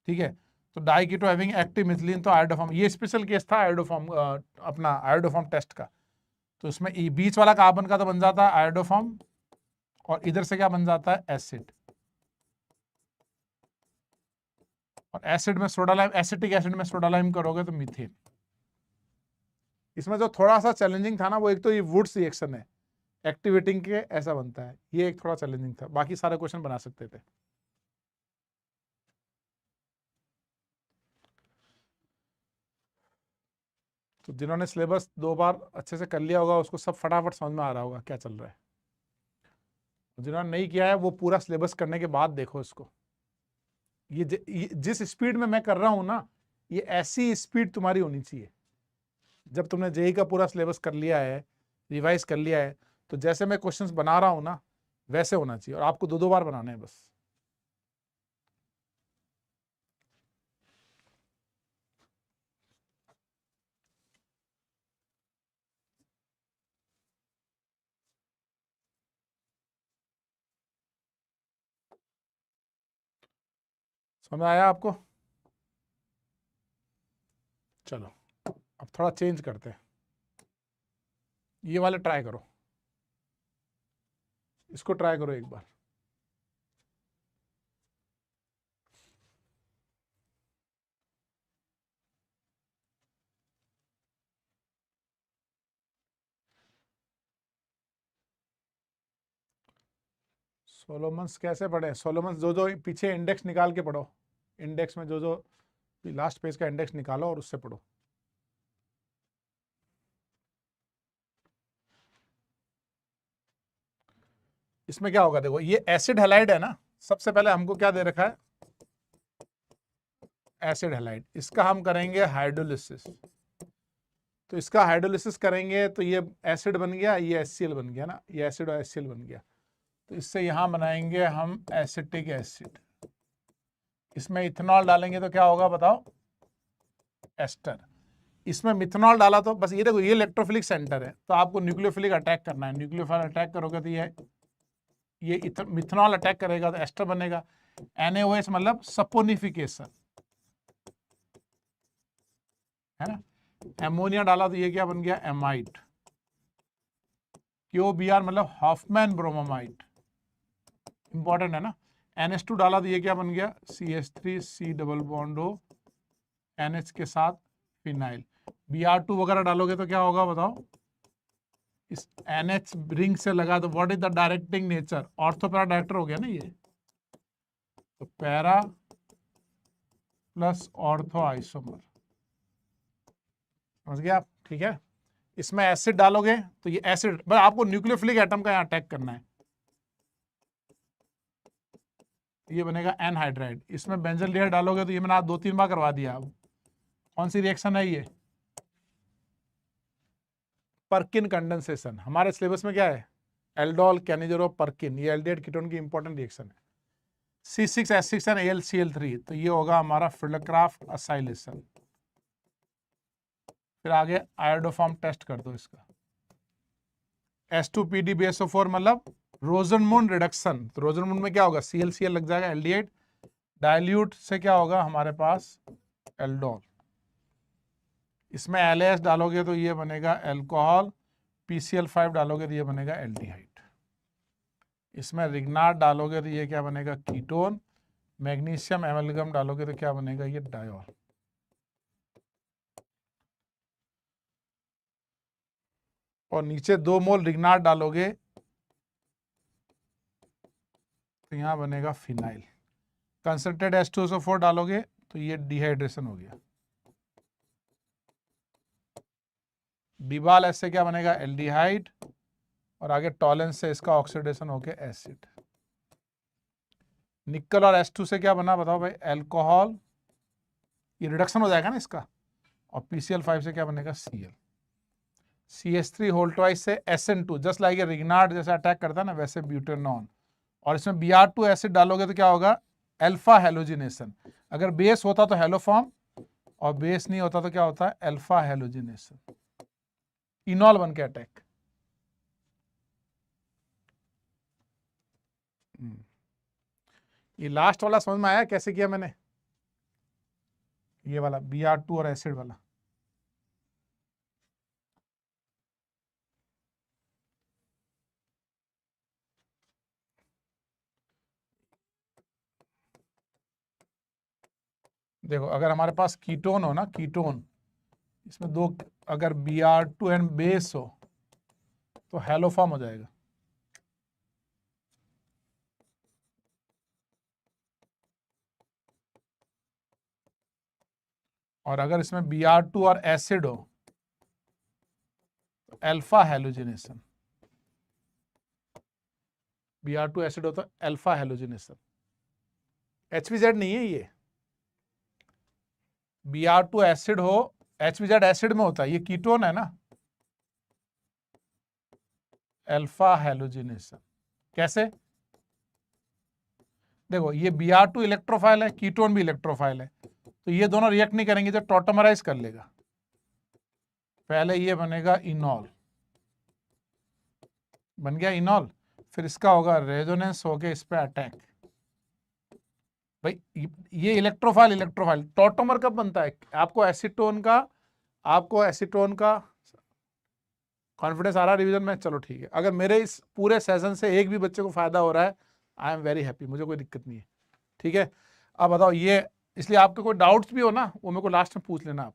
ठीक है, तो डाइकीटो हैविंग एक्टिव मिथिलीन, तो आयोडोफॉर्म, ये स्पेशल केस था आयोडोफॉर्म, अपना आयोडोफॉर्म टेस्ट का। तो इसमें बीच वाला कार्बन का तो बन जाता है आयोडोफॉर्म, और इधर से क्या बन जाता है, एसिड। और एसिड में सोडा लाइम, एसिटिक एसिड में सोडा लाइम करोगे तो मीथेन। इसमें जो थोड़ा सा चैलेंजिंग था ना, वो एक तो ये वुड्स रिएक्शन है, एक्टिवेटिंग के ऐसा बनता है, ये एक थोड़ा चैलेंजिंग था, बाकी सारे क्वेश्चन बना सकते थे। तो जिन्होंने सिलेबस 2 बार अच्छे से कर लिया होगा उसको सब फटाफट समझ में आ रहा होगा क्या चल रहा है। जिन्होंने नहीं किया है वो पूरा सिलेबस करने के बाद देखो इसको। ये जिस स्पीड में मैं कर रहा हूं ना, ये ऐसी स्पीड तुम्हारी होनी चाहिए। जब तुमने जेई का पूरा सिलेबस कर लिया है, रिवाइज कर लिया है, तो जैसे मैं क्वेश्चंस बना रहा हूं ना वैसे होना चाहिए, और आपको 2 बार बनाने हैं बस। समझ आया आपको? चलो अब थोड़ा चेंज करते हैं, ये वाले ट्राई करो, इसको ट्राई करो एक बार। सोलोमन्स कैसे पढ़े? सोलोमन्स जो जो पीछे इंडेक्स निकाल के पढ़ो, इंडेक्स में जो जो लास्ट पेज का इंडेक्स निकालो और उससे पढ़ो। इसमें क्या होगा, देखो ये एसिड हैलाइड है ना, सबसे पहले हमको क्या दे रखा है, एसिड हैलाइड, इसका हम करेंगे हाइड्रोलिसिस। तो इसका हाइड्रोलिसिस करेंगे तो ये एसिड बन गया, ये HCl बन गया ना, ये एसिड और HCl बन गया। तो इससे यहां बनाएंगे हम एसिटिक एसिड। इसमें इथेनॉल डालेंगे तो क्या होगा बताओ, एस्टर। इसमें मिथेनॉल डाला तो बस ये देखो, ये इलेक्ट्रोफिलिक सेंटर है, तो आपको न्यूक्लियोफिलिक अटैक करना है। न्यूक्लियोफाइल अटैक करोगे तो ये मिथेनॉल अटैक करेगा तो एस्टर बनेगा। NaOH मतलब सपोनिफिकेशन, है ना। एमोनिया डाला तो ये क्या बन गया, एमाइड। QBr मतलब हॉफमैन ब्रोमोमाइड, इंपॉर्टेंट है ना। NH2 डाला तो ये क्या बन गया, CH3 C double bond O NH के साथ फिनाइल। Br2 वगैरह डालोगे तो क्या होगा बताओ, इस NH रिंग से लगा तो what is the directing nature, ortho para director हो गया ना ये, तो पैरा प्लस ऑर्थो आइसोमर, समझ गया आप, ठीक है। इसमें एसिड डालोगे तो ये एसिड, बस आपको न्यूक्लियोफिलिक एटम का यहाँ अटैक करना है, ये बनेगा एनहाइड्राइड। इसमें बेंजल्डिहाइड डालोगे तो ये मैंने आज 2-3 बार करवा दिया। कौन सी रिएक्शन है ये, पर्किन कंडेंसेशन। हमारे सिलेबस में क्या है, एल्डोल कैनिजरो पर्किन, ये एल्डिहाइड कीटोन की इंपॉर्टेंट रिएक्शन है। C6H6 AlCl3, तो ये होगा हमारा फिल्डक्राफ्ट असाइलेशन। फिर आगे आयोडोफॉर्म टेस्ट कर दो इसका, H2PdBSO4 मतलब रोजनमून रिडक्शन। तो रोजनमून में क्या होगा, ClCl लग जाएगा, एल्डिहाइड। डाइल्यूट से क्या होगा हमारे पास, एल्डोल। इसमें LAS डालोगे तो ये बनेगा एल्कोहल, PCl5 डालोगे तो ये बनेगा एल्डिहाइड। इसमें रिग्नार्ड डालोगे तो ये क्या बनेगा, कीटोन। मैग्नीशियम एमलगम डालोगे तो क्या बनेगा, ये डायोल। और नीचे 2 मोल रिग्नार्ड डालोगे तो यहां बनेगा फिनाइल। कंसंट्रेट H2SO4 डालोगे तो ये डिहाइड्रेशन हो गया। डिबाल एस से क्या बनेगा, एल्डिहाइड, और आगे टॉलेंस से इसका ऑक्सीडेशन होके एसिड। निकल और H2 से क्या बना बताओ भाई, एल्कोहल, ये रिडक्शन हो जाएगा ना इसका। और PCl5 से क्या बनेगा, Cl। CH3 होल ट्वाइस से SN2, जस्ट लाइक रिग्नार्ड जैसे अटैक करता है ना, वैसे ब्यूटेनॉन। और इसमें Br2 एसिड डालोगे तो क्या होगा, अल्फा हेलोजिनेशन। अगर बेस होता तो हेलोफॉर्म, और बेस नहीं होता तो क्या होता है, अल्फा हेलोजिनेशन। इनॉल बन के अटैक। ये लास्ट वाला समझ में आया कैसे किया मैंने, ये वाला Br2 और एसिड वाला। देखो अगर हमारे पास कीटोन हो ना, कीटोन, इसमें 2, अगर Br2 एंड बेस हो तो हेलोफॉर्म हो जाएगा। और अगर इसमें Br2 और एसिड हो तो अल्फा हेलोजिनेशन। Br2 एसिड हो तो अल्फा हेलोजिनेशन। HBZ नहीं है ये, Br2 एसिड हो, HBZ एसिड में होता है, ये कीटोन है ना, अल्फा हेलोजिनेशन। कैसे, देखो ये Br2 इलेक्ट्रोफाइल है, कीटोन भी इलेक्ट्रोफाइल है, तो ये दोनों रिएक्ट नहीं करेंगे तो टॉटमराइज कर लेगा। पहले ये बनेगा इनॉल, बन गया इनॉल, फिर इसका होगा रेजोनेंस होके इस पे अटैक। भाई ये इलेक्ट्रोफाइल टॉटोमर कब बनता है, आपको एसीटोन का कॉन्फिडेंस आ रहा है रिवीजन में, चलो ठीक है। अगर मेरे इस पूरे सेशन से एक भी बच्चे को फायदा हो रहा है, आई एम वेरी हैप्पी, मुझे कोई दिक्कत नहीं है, ठीक है। अब बताओ ये, इसलिए आपके कोई डाउट्स भी हो ना, वो मेरे को लास्ट में पूछ लेना आप।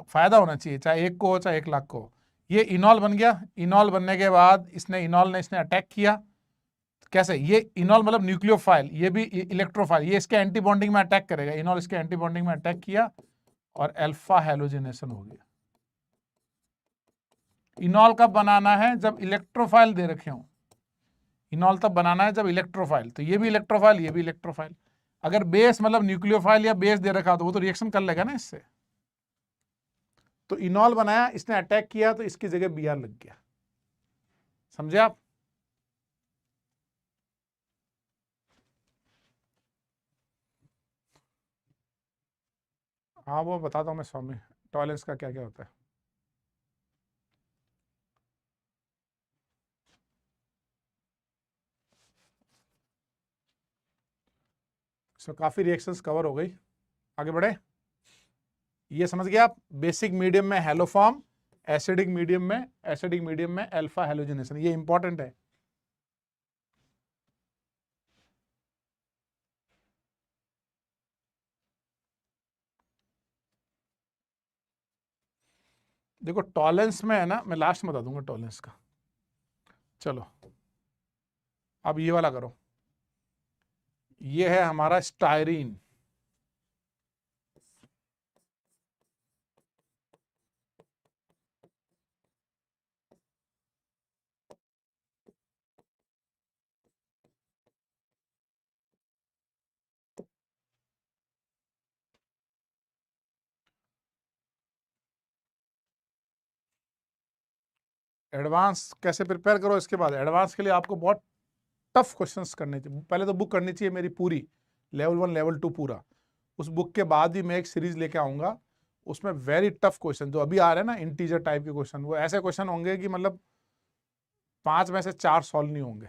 फायदा होना चाहिए, चाहे 1 को हो चाहे 1 लाख को हो। ये इनॉल बन गया। इनॉल बनने के बाद इसने अटैक किया, कैसे, ये इनॉल मतलब न्यूक्लियोफाइल, ये भी इलेक्ट्रोफाइल, ये इसके एंटी बॉन्डिंग में अटैक करेगा, इनॉल इसके एंटी बॉन्डिंग में अटैक किया और अल्फा हैलोजिनेशन हो गया। इनॉल कब बनाना है, जब इलेक्ट्रोफाइल दे रखे हो। इनॉल तब बनाना है जब इलेक्ट्रोफाइल, तो ये भी इलेक्ट्रोफाइल, ये भी इलेक्ट्रोफाइल। अगर बेस मतलब न्यूक्लियोफाइल या बेस दे रखा तो वो तो रिएक्शन कर लेगा ना इससे। तो इनॉल बनाया, इसने अटैक किया तो इसकी जगह बी आर लग गया। समझे आप? हाँ वो बताता हूँ मैं स्वामी, टॉयलेंस का क्या क्या होता है। इसमें काफी रिएक्शंस कवर हो गई, आगे बढ़े। ये समझ गया आप, बेसिक मीडियम में हेलोफॉर्म, एसिडिक मीडियम में अल्फा हेलोजिनेशन, ये इंपॉर्टेंट है। देखो टॉलेंस में है ना, मैं लास्ट में बता दूंगा टॉलेंस का। चलो अब ये वाला करो, ये है हमारा स्टायरीन। एडवांस कैसे प्रिपेयर करो, इसके बाद एडवांस के लिए आपको बहुत टफ क्वेश्चंस करने चाहिए। पहले तो बुक करनी चाहिए मेरी पूरी, लेवल 1 लेवल 2 पूरा। उस बुक के बाद भी मैं एक सीरीज लेके आऊंगा, उसमें वेरी टफ क्वेश्चन जो अभी आ रहे हैं ना, इंटीजर टाइप के क्वेश्चन, वो ऐसे क्वेश्चन होंगे कि मतलब 5 में से 4 सॉल्व नहीं होंगे।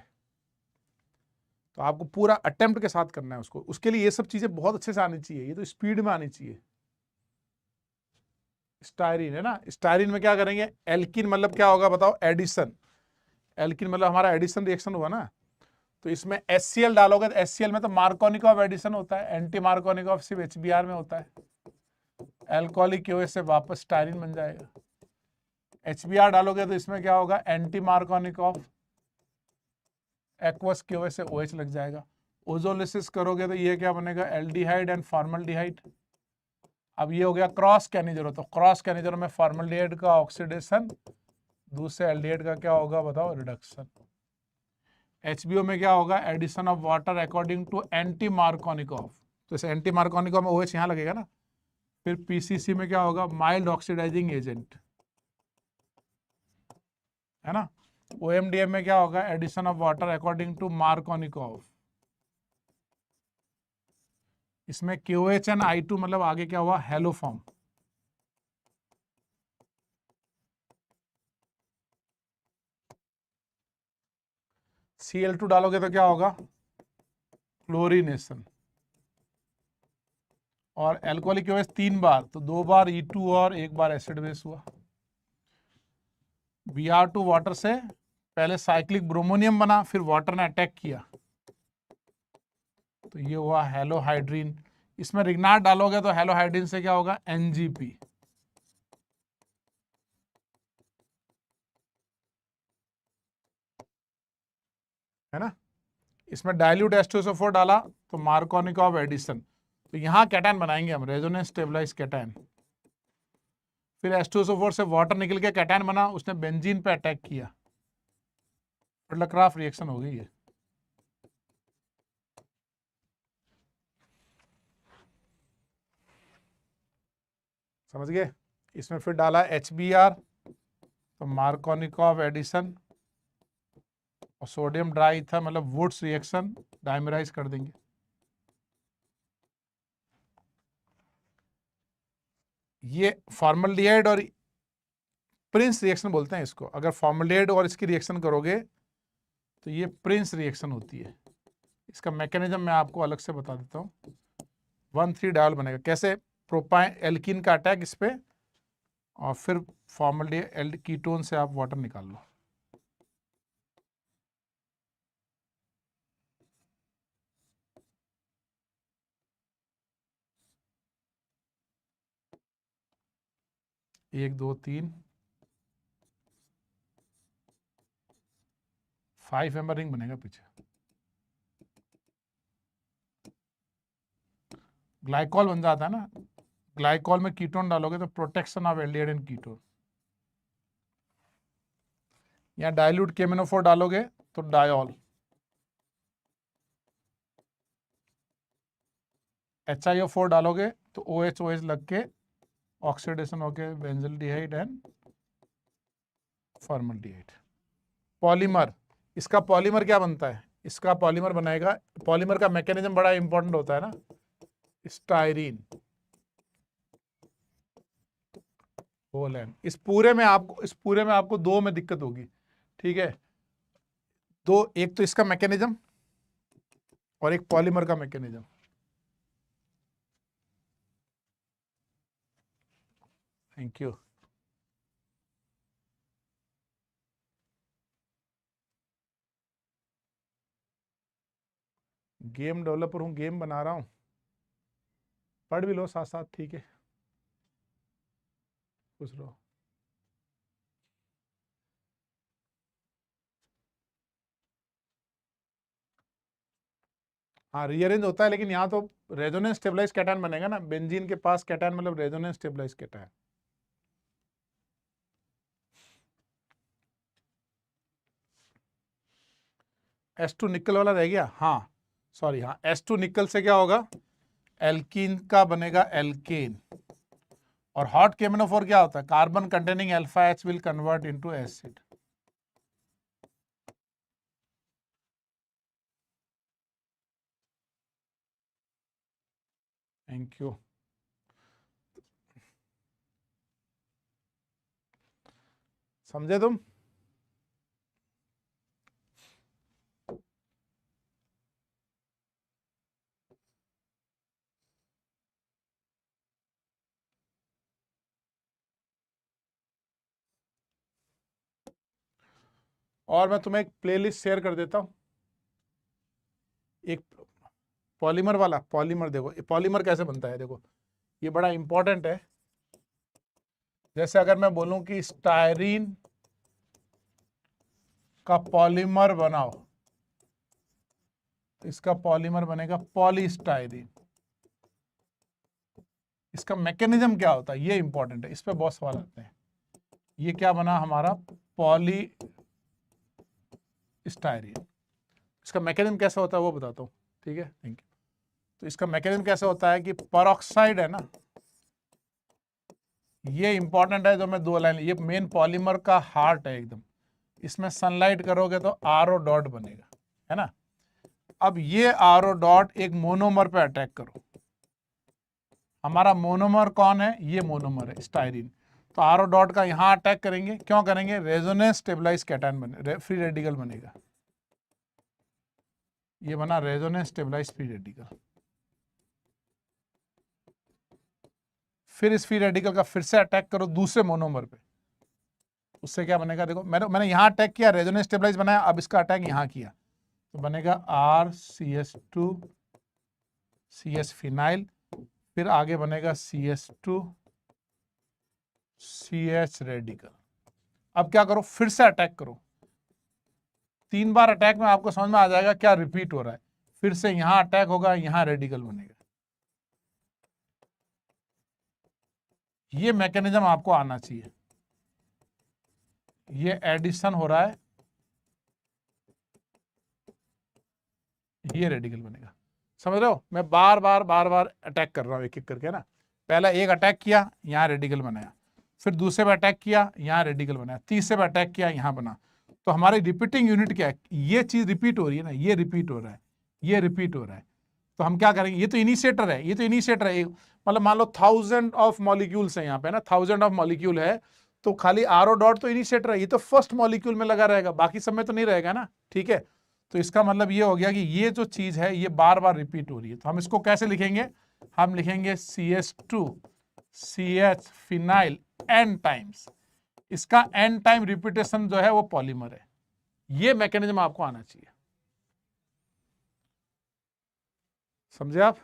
तो आपको पूरा अटेम्प्ट के साथ करना है उसको, उसके लिए ये सब चीजें बहुत अच्छे से आनी चाहिए, ये तो स्पीड में आनी चाहिए। स्टायरीन है ना, स्टायरीन में क्या करेंगे, एल्किन मतलब क्या होगा बताओ, एडिशन। एल्किन मतलब हमारा एडिशन रिएक्शन हुआ ना, तो इसमें HCl डालोगे तो HCl में तो मार्कोनिकॉफ एडिशन होता है, एंटी मार्कोनिकॉफ सिर्फ HBr में होता है। एल्कोहलिक की वजह से वापस स्टायरीन बन जाएगा। HBr डालोगे तो इसमें क्या होगा, एंटी मार्कोनिकॉफ, एक्वस की वजह से OH लग जाएगा। ओजोलिसिस करोगे तो ये क्या बनेगा, एल्डिहाइड एंड फॉर्मल्डिहाइड। अब ये हो गया क्रॉस कैनिजरो, तो क्रॉस कैनिजरो में फॉर्मल्डिहाइड का ऑक्सीडेशन, दूसरे एल्डिहाइड का क्या होगा बताओ, रिडक्शन। HBO में क्या होगा, addition of water according to anti Markovnikov, तो इसे एंटी मार्कोनिकॉफ में OH यहाँ लगेगा ना। फिर PCC में क्या होगा, माइल्ड ऑक्सीडाइजिंग एजेंट, है ना। OMDM में क्या होगा, addition of water according to Markovnikov. इसमें KOHNI2 मतलब आगे क्या हुआ, हेलोफॉर्म। Cl2 डालोगे तो क्या होगा, क्लोरीनेशन। और एल्कोहलिक OH 3 बार, तो 2 बार E2 और 1 बार एसिड बेस हुआ। Br2 वाटर से पहले साइक्लिक ब्रोमोनियम बना, फिर वाटर ने अटैक किया, तो ये हुआ हेलोहाइड्रीन। इसमें रिग्नार्ड डालोगे तो हेलोहाइड्रीन से क्या होगा, NGP। है ना। इसमें डाइल्यूट H2SO4 डाला तो मार्कोनिकॉफ एडिशन, तो यहां कैटायन बनाएंगे हम, रेजोनेंस स्टेबलाइज कैटायन। फिर H2SO4 से वाटर निकल के कैटायन बना, उसने बेंजीन पे अटैक किया, लक्राफ रिएक्शन हो गई है। समझ गए। इसमें फिर डाला HBr, तो मार्कोनिकॉफ एडिशन, और सोडियम ड्राई था मतलब वुड्स रिएक्शन, डाइमराइज कर देंगे। ये फॉर्मल्डिहाइड और प्रिंस रिएक्शन बोलते हैं इसको। अगर फॉर्मल्डिहाइड और इसकी रिएक्शन करोगे तो ये प्रिंस रिएक्शन होती है। इसका मैकेनिज्म मैं आपको अलग से बता देता हूँ। 1,3 डायल बनेगा कैसे, प्रोपाइन एल्कीन का अटैक इस पे, और फिर फॉर्मल्डिहाइड कीटोन से आप वाटर निकाल लो। एक दो तीन 5 एम्बर रिंग बनेगा पीछे। ग्लाइकॉल बन जाता है ना, ग्लाइकॉल में कीटोन डालोगे तो protection of aldehyde and ketone. या डाइल्यूट KMnO4 डालोगे तो डायोल, HiO4 डालोगे तो OH लग के ऑक्सीडेशन होके बेंजल्डिहाइड एंड फॉर्मल्डिहाइड। पॉलीमर, इसका पॉलीमर क्या बनता है, इसका पॉलीमर बनाएगा, पॉलीमर का मैकेनिज्म बड़ा इंपॉर्टेंट होता है ना, स्टाइरीन, होलैंड। इस पूरे में आपको दो में दिक्कत होगी, ठीक है, दो, एक तो इसका मैकेनिज्म और एक पॉलीमर का mechanism. Thank you. Game developer हूं, गेम बना रहा हूं, पढ़ भी लो साथ साथ, ठीक है, खुश रहो। हाँ रीअरेंज होता है, लेकिन यहाँ तो रेजोनेंस स्टेबलाइज कैटायन बनेगा ना, बेंजीन के पास कैटायन मतलब रेजोनेंस स्टेबलाइज कैटायन। S2 निकल वाला रह गया, हाँ सॉरी, हाँ S2 निकल से क्या होगा, एल्कीन का बनेगा एल्केन। और हॉट KMnO4 क्या होता है, carbon containing alpha H will convert into acid. Thank you. समझे तुम? और मैं तुम्हें एक प्लेलिस्ट शेयर कर देता हूं, एक पॉलीमर वाला। पॉलीमर देखो, पॉलीमर कैसे बनता है, देखो ये बड़ा इंपॉर्टेंट है। जैसे अगर मैं बोलूं कि स्टायरीन का पॉलीमर बनाओ, तो इसका पॉलीमर बनेगा पॉलीस्टायरीन। इसका मैकेनिज्म क्या होता है, ये इंपॉर्टेंट है, इस पे बहुत सवाल आते हैं। ये क्या बना हमारा, पॉलीस्टायरीन। इसका मैकेनिज्म कैसा होता है वो बताता हूँ, ठीक है, थैंक यू। तो इसका मैकेनिज्म कैसे होता है कि परऑक्साइड है ना, ये इंपॉर्टेंट है, जो मैं दो लाइन, ये मेन पॉलीमर का हार्ट है एकदम। इसमें सनलाइट करोगे तो RO डॉट बनेगा, है ना। अब ये RO डॉट एक मोनोमर पे अटैक करो, हमारा मोनोमर कौन है, ये मोनोमर है स्टायरीन। तो RO डॉट का यहां अटैक करेंगे, क्यों करेंगे, रेजोनेंस स्टेबलाइज कैटायन बने, फ्री रेडिकल बनेगा। ये बना रेजोनेंस स्टेबलाइज फ्री रेडिकल। फिर इस फ्री रेडिकल का फिर से अटैक करो दूसरे मोनोमर पे, उससे क्या बनेगा, देखो मैंने यहां अटैक किया, रेजोनेंस स्टेबलाइज बनाया, अब इसका अटैक यहां किया, तो बनेगा RCH2 CS फिनाइल, फिर आगे बनेगा CS2 CH रेडिकल। अब क्या करो, फिर से अटैक करो, 3 बार अटैक में आपको समझ में आ जाएगा क्या रिपीट हो रहा है। फिर से यहां अटैक होगा, यहां रेडिकल बनेगा। ये मैकेनिज्म आपको आना चाहिए। ये एडिशन हो रहा है, ये रेडिकल बनेगा। समझ रहे हो, मैं बार बार अटैक कर रहा हूं एक एक करके ना। पहला एक अटैक किया, यहां रेडिकल बनाया, फिर दूसरे पे अटैक किया, यहां रेडिकल बनाया, तीसरे पे अटैक किया, यहां बना। तो हमारी रिपीटिंग यूनिट क्या है, ये चीज रिपीट हो रही है ना, ये रिपीट हो रहा है, ये रिपीट हो रहा है। तो हम क्या करेंगे, ये तो इनिशिएटर है, ये तो इनिशिएटर है, मतलब मान लो 1000 ऑफ मॉलिक्यूल्स है यहाँ पे ना, 1000 ऑफ मॉलिक्यूल है, तो खाली RO डॉट तो इनिशिएटर है, ये तो फर्स्ट मॉलिक्यूल में लगा रहेगा, बाकी सब में तो नहीं रहेगा ना, ठीक है। तो इसका मतलब ये हो गया कि ये जो चीज है ये बार बार रिपीट हो रही है। तो हम इसको कैसे लिखेंगे, हम लिखेंगे CS2 CH phenyl n times. इसका n टाइम रिपीटेशन जो है वो पॉलीमर है। ये मैकेनिज्म आपको आना चाहिए, समझे आप?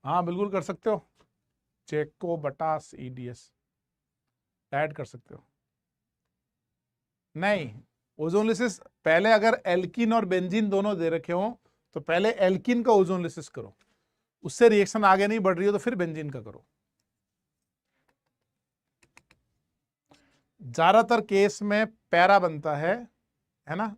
हाँ बिल्कुल कर सकते हो, चेको बटास EDS ऐड कर सकते हो। नहीं, ओजोनलिसिस पहले अगर एल्कीन और बेंजीन दोनों दे रखे हो तो पहले एल्कीन का ओजोनलिसिस करो, उससे रिएक्शन आगे नहीं बढ़ रही हो तो फिर बेंजीन का करो। ज्यादातर केस में पैरा बनता है ना,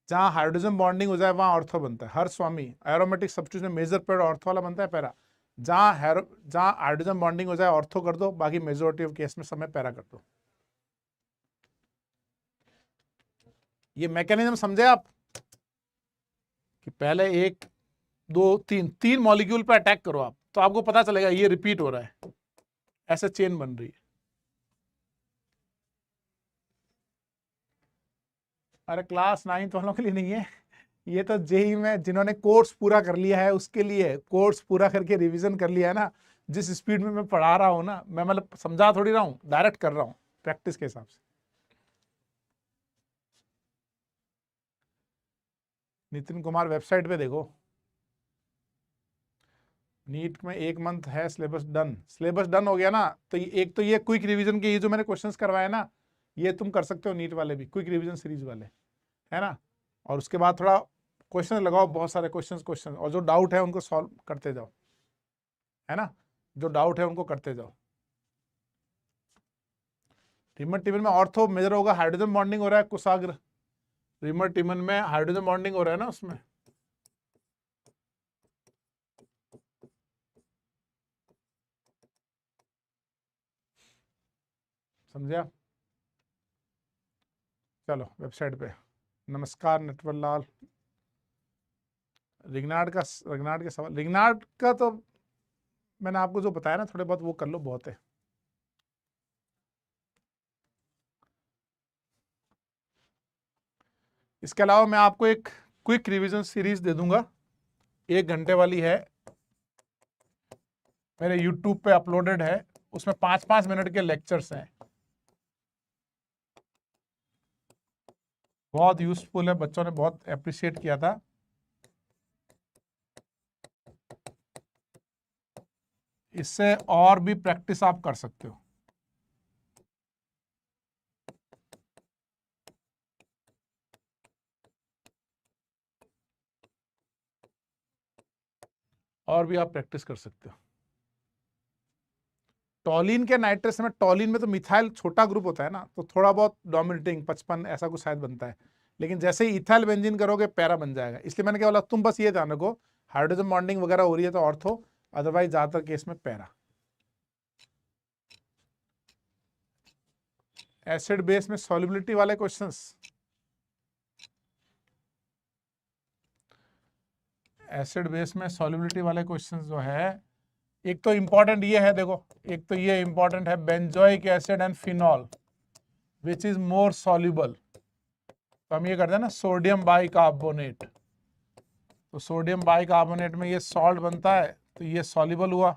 जहां हाइड्रोजन बॉन्डिंग हो जाए वहां ऑर्थो बनता है। हर स्वामी एरोमेटिक सब्स्टिट्यूशन में मेजर पेयर ऑर्थो वाला बनता है पैरा। जहां हाइड्रोजन बॉन्डिंग हो जाए ऑर्थो कर दो, बाकी मेजोरिटी ऑफ केस में समय पैरा कर दो। ये मैकेनिज्म समझे आप कि पहले एक दो तीन मॉलिक्यूल पे अटैक करो आप, तो आपको पता चलेगा ये रिपीट हो रहा है, ऐसे चेन बन रही है। अरे क्लास 9 वालों के लिए नहीं है, ये तो जेई में जिन्होंने कोर्स पूरा कर लिया है उसके लिए। कोर्स पूरा करके रिवीजन कर लिया है ना, जिस स्पीड में मैं पढ़ा रहा हूं ना, मैं मतलब समझा थोड़ी रहा हूं, डायरेक्ट कर रहा हूं प्रैक्टिस के हिसाब से। नितिन कुमार वेबसाइट पे देखो, नीट में 1 मंथ है सिलेबस डन। सिलेबस डन हो गया ना, तो एक तो ये क्विक रिवीजन के ये जो मैंने क्वेश्चंस करवाए ना, ये तुम कर सकते हो नीट वाले भी, क्विक रिवीजन सीरीज वाले, है ना। और उसके बाद थोड़ा क्वेश्चन लगाओ, बहुत सारे क्वेश्चन, और जो डाउट है उनको सॉल्व करते जाओ, है ना, जो डाउट है उनको करते जाओ। रिमर टिमन में ऑर्थो मेजर होगा, हाइड्रोजन बॉन्डिंग हो रहा है कुशाग्र। रिमर टिमन में हाइड्रोजन बॉन्डिंग हो रहा है ना उसमें। समझे आप? चलो वेबसाइट पे। नमस्कार नटवर लाल। रिग्नार्ड के सवाल, रिग्नार्ड का तो मैंने आपको जो बताया ना, थोड़े बहुत वो कर लो, बहुत है। इसके अलावा मैं आपको एक क्विक रिवीजन सीरीज दे दूंगा, 1 घंटे वाली है, मेरे YouTube पे अपलोडेड है। उसमें 5-5 मिनट के लेक्चर्स हैं, बहुत यूजफुल है, बच्चों ने बहुत अप्रिशिएट किया था। इससे और भी प्रैक्टिस आप कर सकते हो। और भी आप प्रैक्टिस कर सकते हो। टॉलिन के नाइट्रस में, टॉलिन में तो मिथाइल छोटा ग्रुप होता है ना, तो थोड़ा बहुत डोमिनेटिंग 55 ऐसा कुछ शायद बनता है, लेकिन जैसे ही इथाइल बेंजीन करोगे पैरा बन जाएगा। इसलिए मैंने क्या बोला, तुम बस ये ध्यान रखो हाइड्रोजन बॉन्डिंग वगैरह हो रही है तो ऑर्थो, अदरवाइज ज्यादातर केस में पैरा। एसिड बेस में सॉल्युबिलिटी वाले क्वेश्चंस, एसिड बेस में सॉल्युबिलिटी वाले क्वेश्चंस जो है, एक तो इंपॉर्टेंट ये है, देखो एक तो ये इंपॉर्टेंट है, benzoic acid and phenol which is more soluble. तो हम ये करते हैं ना, सोडियम बाइकार्बोनेट, तो सोडियम बाइकार्बोनेट में ये सॉल्ट बनता है, तो ये सॉल्युबल हुआ,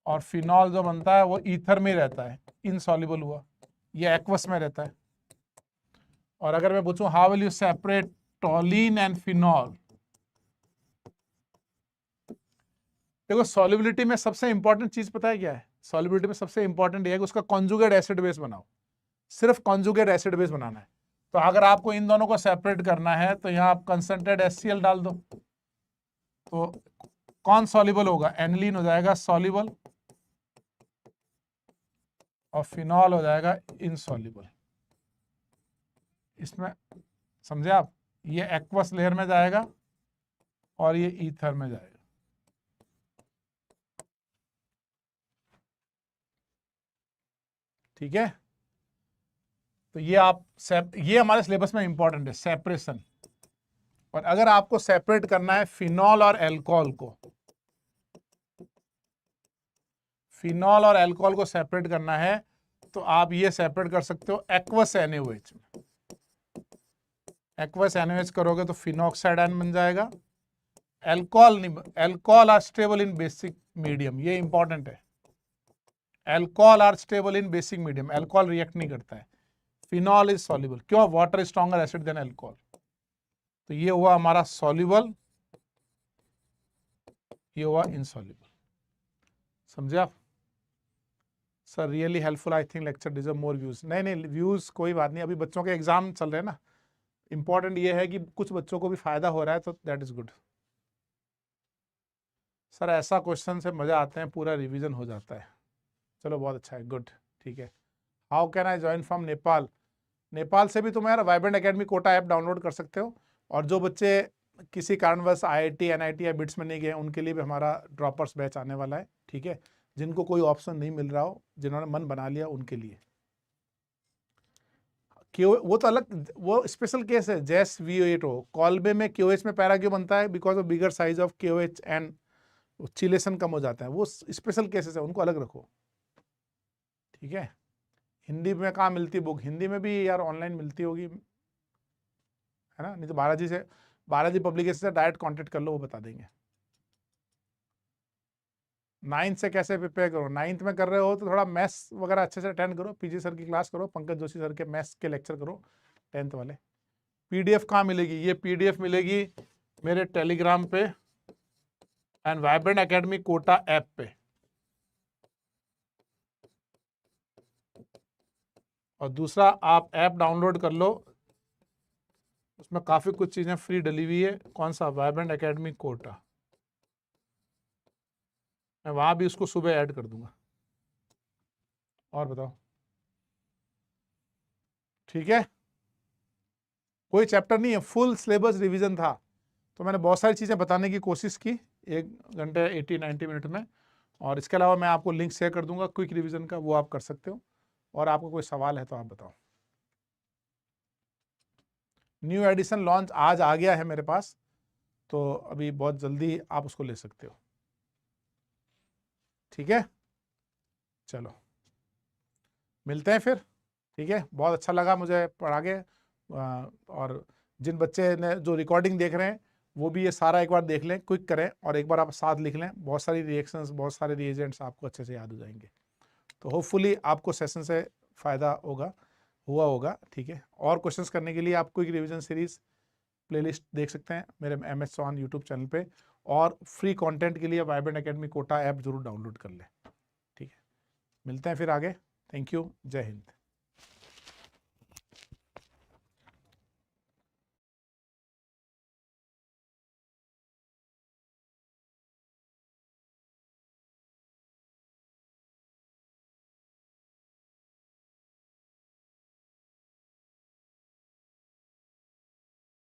और फिनॉल जो बनता है वो ईथर में रहता है, इनसॉल्युबल हुआ, ये एक्वस में रहता है। और अगर मैं पूछूं how will you separate टॉलिन and phenol, देखो सॉल्युबिलिटी में सबसे इंपॉर्टेंट चीज पता है क्या है? सॉल्युबिलिटी में सबसे इंपॉर्टेंट ये है कि उसका कॉन्जुगेट एसिड बेस बनाओ, सिर्फ कॉन्जुगेट एसिड बेस बनाना है। तो अगर आपको इन दोनों को सेपरेट करना है तो यहाँ आप कंसंट्रेट HCl डाल दो, तो कौन सॉल्युबल होगा? एनिलीन हो जाएगा सॉल्युबल, और फिनॉल हो जाएगा इनसॉल्युबल। इसमें समझे आप, ये एक्वस लेयर में जाएगा और ये ईथर में जाएगा। ठीक है, तो ये आप ये हमारे सिलेबस में इंपॉर्टेंट है, सेपरेशन। और अगर आपको सेपरेट करना है फिनॉल और अल्कोहल को, फिनॉल और अल्कोहल को सेपरेट करना है, तो आप ये सेपरेट कर सकते हो एक्वस NaOH में। एक्वस NaOH करोगे तो फिनॉक्साइड आयन बन जाएगा। Alcohol are stable in basic medium, ये इंपॉर्टेंट है। Alcohol are stable in basic medium, alcohol react नहीं करता है। फिनॉल इज सॉल्युबल, क्यों? Water stronger acid than alcohol. तो ये हुआ हमारा सॉल्युबल, ये हुआ इनसॉल्युबल। समझे आप? Sir really helpful, I think lecture deserve more views. नहीं व्यूज कोई बात नहीं, अभी बच्चों के एग्जाम चल रहे हैं ना, इंपॉर्टेंट ये है कि कुछ बच्चों को भी फायदा हो रहा है, तो दैट इज गुड। सर ऐसा क्वेश्चन से मजा आते हैं, पूरा रिवीजन हो जाता है। चलो बहुत अच्छा है, गुड, ठीक है। How can I join from Nepal? Nepal से भी तुम यार Vibrant Academy Kota app download कर सकते हो। और जो बच्चे किसी कारणवश IIT NIT या बिट्स में नहीं गए, उनके लिए भी हमारा ड्रॉपर्स बैच आने वाला है, ठीक है। जिनको कोई ऑप्शन नहीं मिल रहा हो, जिन्होंने मन बना लिया, उनके लिए वो तो अलग, वो स्पेशल केस है। जैस VO8 हो, कॉल्बे में QH में पैरा क्यों बनता है? Because of bigger size of QH and chelation कम हो जाता है। वो स्पेशल केसेस है, उनको अलग रखो, ठीक है। हिंदी में कहाँ मिलती बुक? हिंदी में भी यार ऑनलाइन मिलती होगी, है ना? नहीं तो बालाजी पब्लिकेशन से डायरेक्ट कांटेक्ट कर लो, वो बता देंगे। 9th से कैसे प्रिपेयर करो? 9th में कर रहे हो तो थोड़ा मैथ्स वगैरह अच्छे से अटेंड करो, PG सर की क्लास करो, पंकज जोशी सर के मैथ्स के लेक्चर करो 10th वाले। PDF कहाँ मिलेगी? ये PDF मिलेगी मेरे टेलीग्राम पे and Vibrant Academy Kota app पे। और दूसरा, आप ऐप डाउनलोड कर लो, उसमें काफ़ी कुछ चीज़ें फ्री डली हुई है। कौन सा? Vibrant Academy Kota. मैं वहाँ भी उसको सुबह ऐड कर दूंगा। और बताओ, ठीक है। कोई चैप्टर नहीं है, फुल सिलेबस रिवीजन था, तो मैंने बहुत सारी चीज़ें बताने की कोशिश की 1 घंटे 80-90 मिनट में। और इसके अलावा मैं आपको लिंक शेयर कर दूंगा क्विक रिवीजन का, वो आप कर सकते हो। और आपको कोई सवाल है तो आप बताओ। न्यू एडिशन लॉन्च आज आ गया है मेरे पास, तो अभी बहुत जल्दी आप उसको ले सकते हो, ठीक है। चलो मिलते हैं फिर, ठीक है। बहुत अच्छा लगा मुझे पढ़ा के। और जिन बच्चे ने जो रिकॉर्डिंग देख रहे हैं, वो भी ये सारा एक बार देख लें, क्विक करें, और एक बार आप साथ लिख लें। बहुत सारी रिएक्शंस, बहुत सारे रिएजेंट्स आपको अच्छे से याद हो जाएंगे। तो होपफुली आपको सेशन से फ़ायदा हुआ होगा, ठीक है। और क्वेश्चंस करने के लिए आप क्विक रिवीजन सीरीज प्लेलिस्ट देख सकते हैं मेरे MS चौहान यूट्यूब चैनल पे। और फ्री कंटेंट के लिए वाइब्रेंट एकेडमी कोटा ऐप जरूर डाउनलोड कर लें, ठीक है। मिलते हैं फिर आगे। थैंक यू, जय हिंद।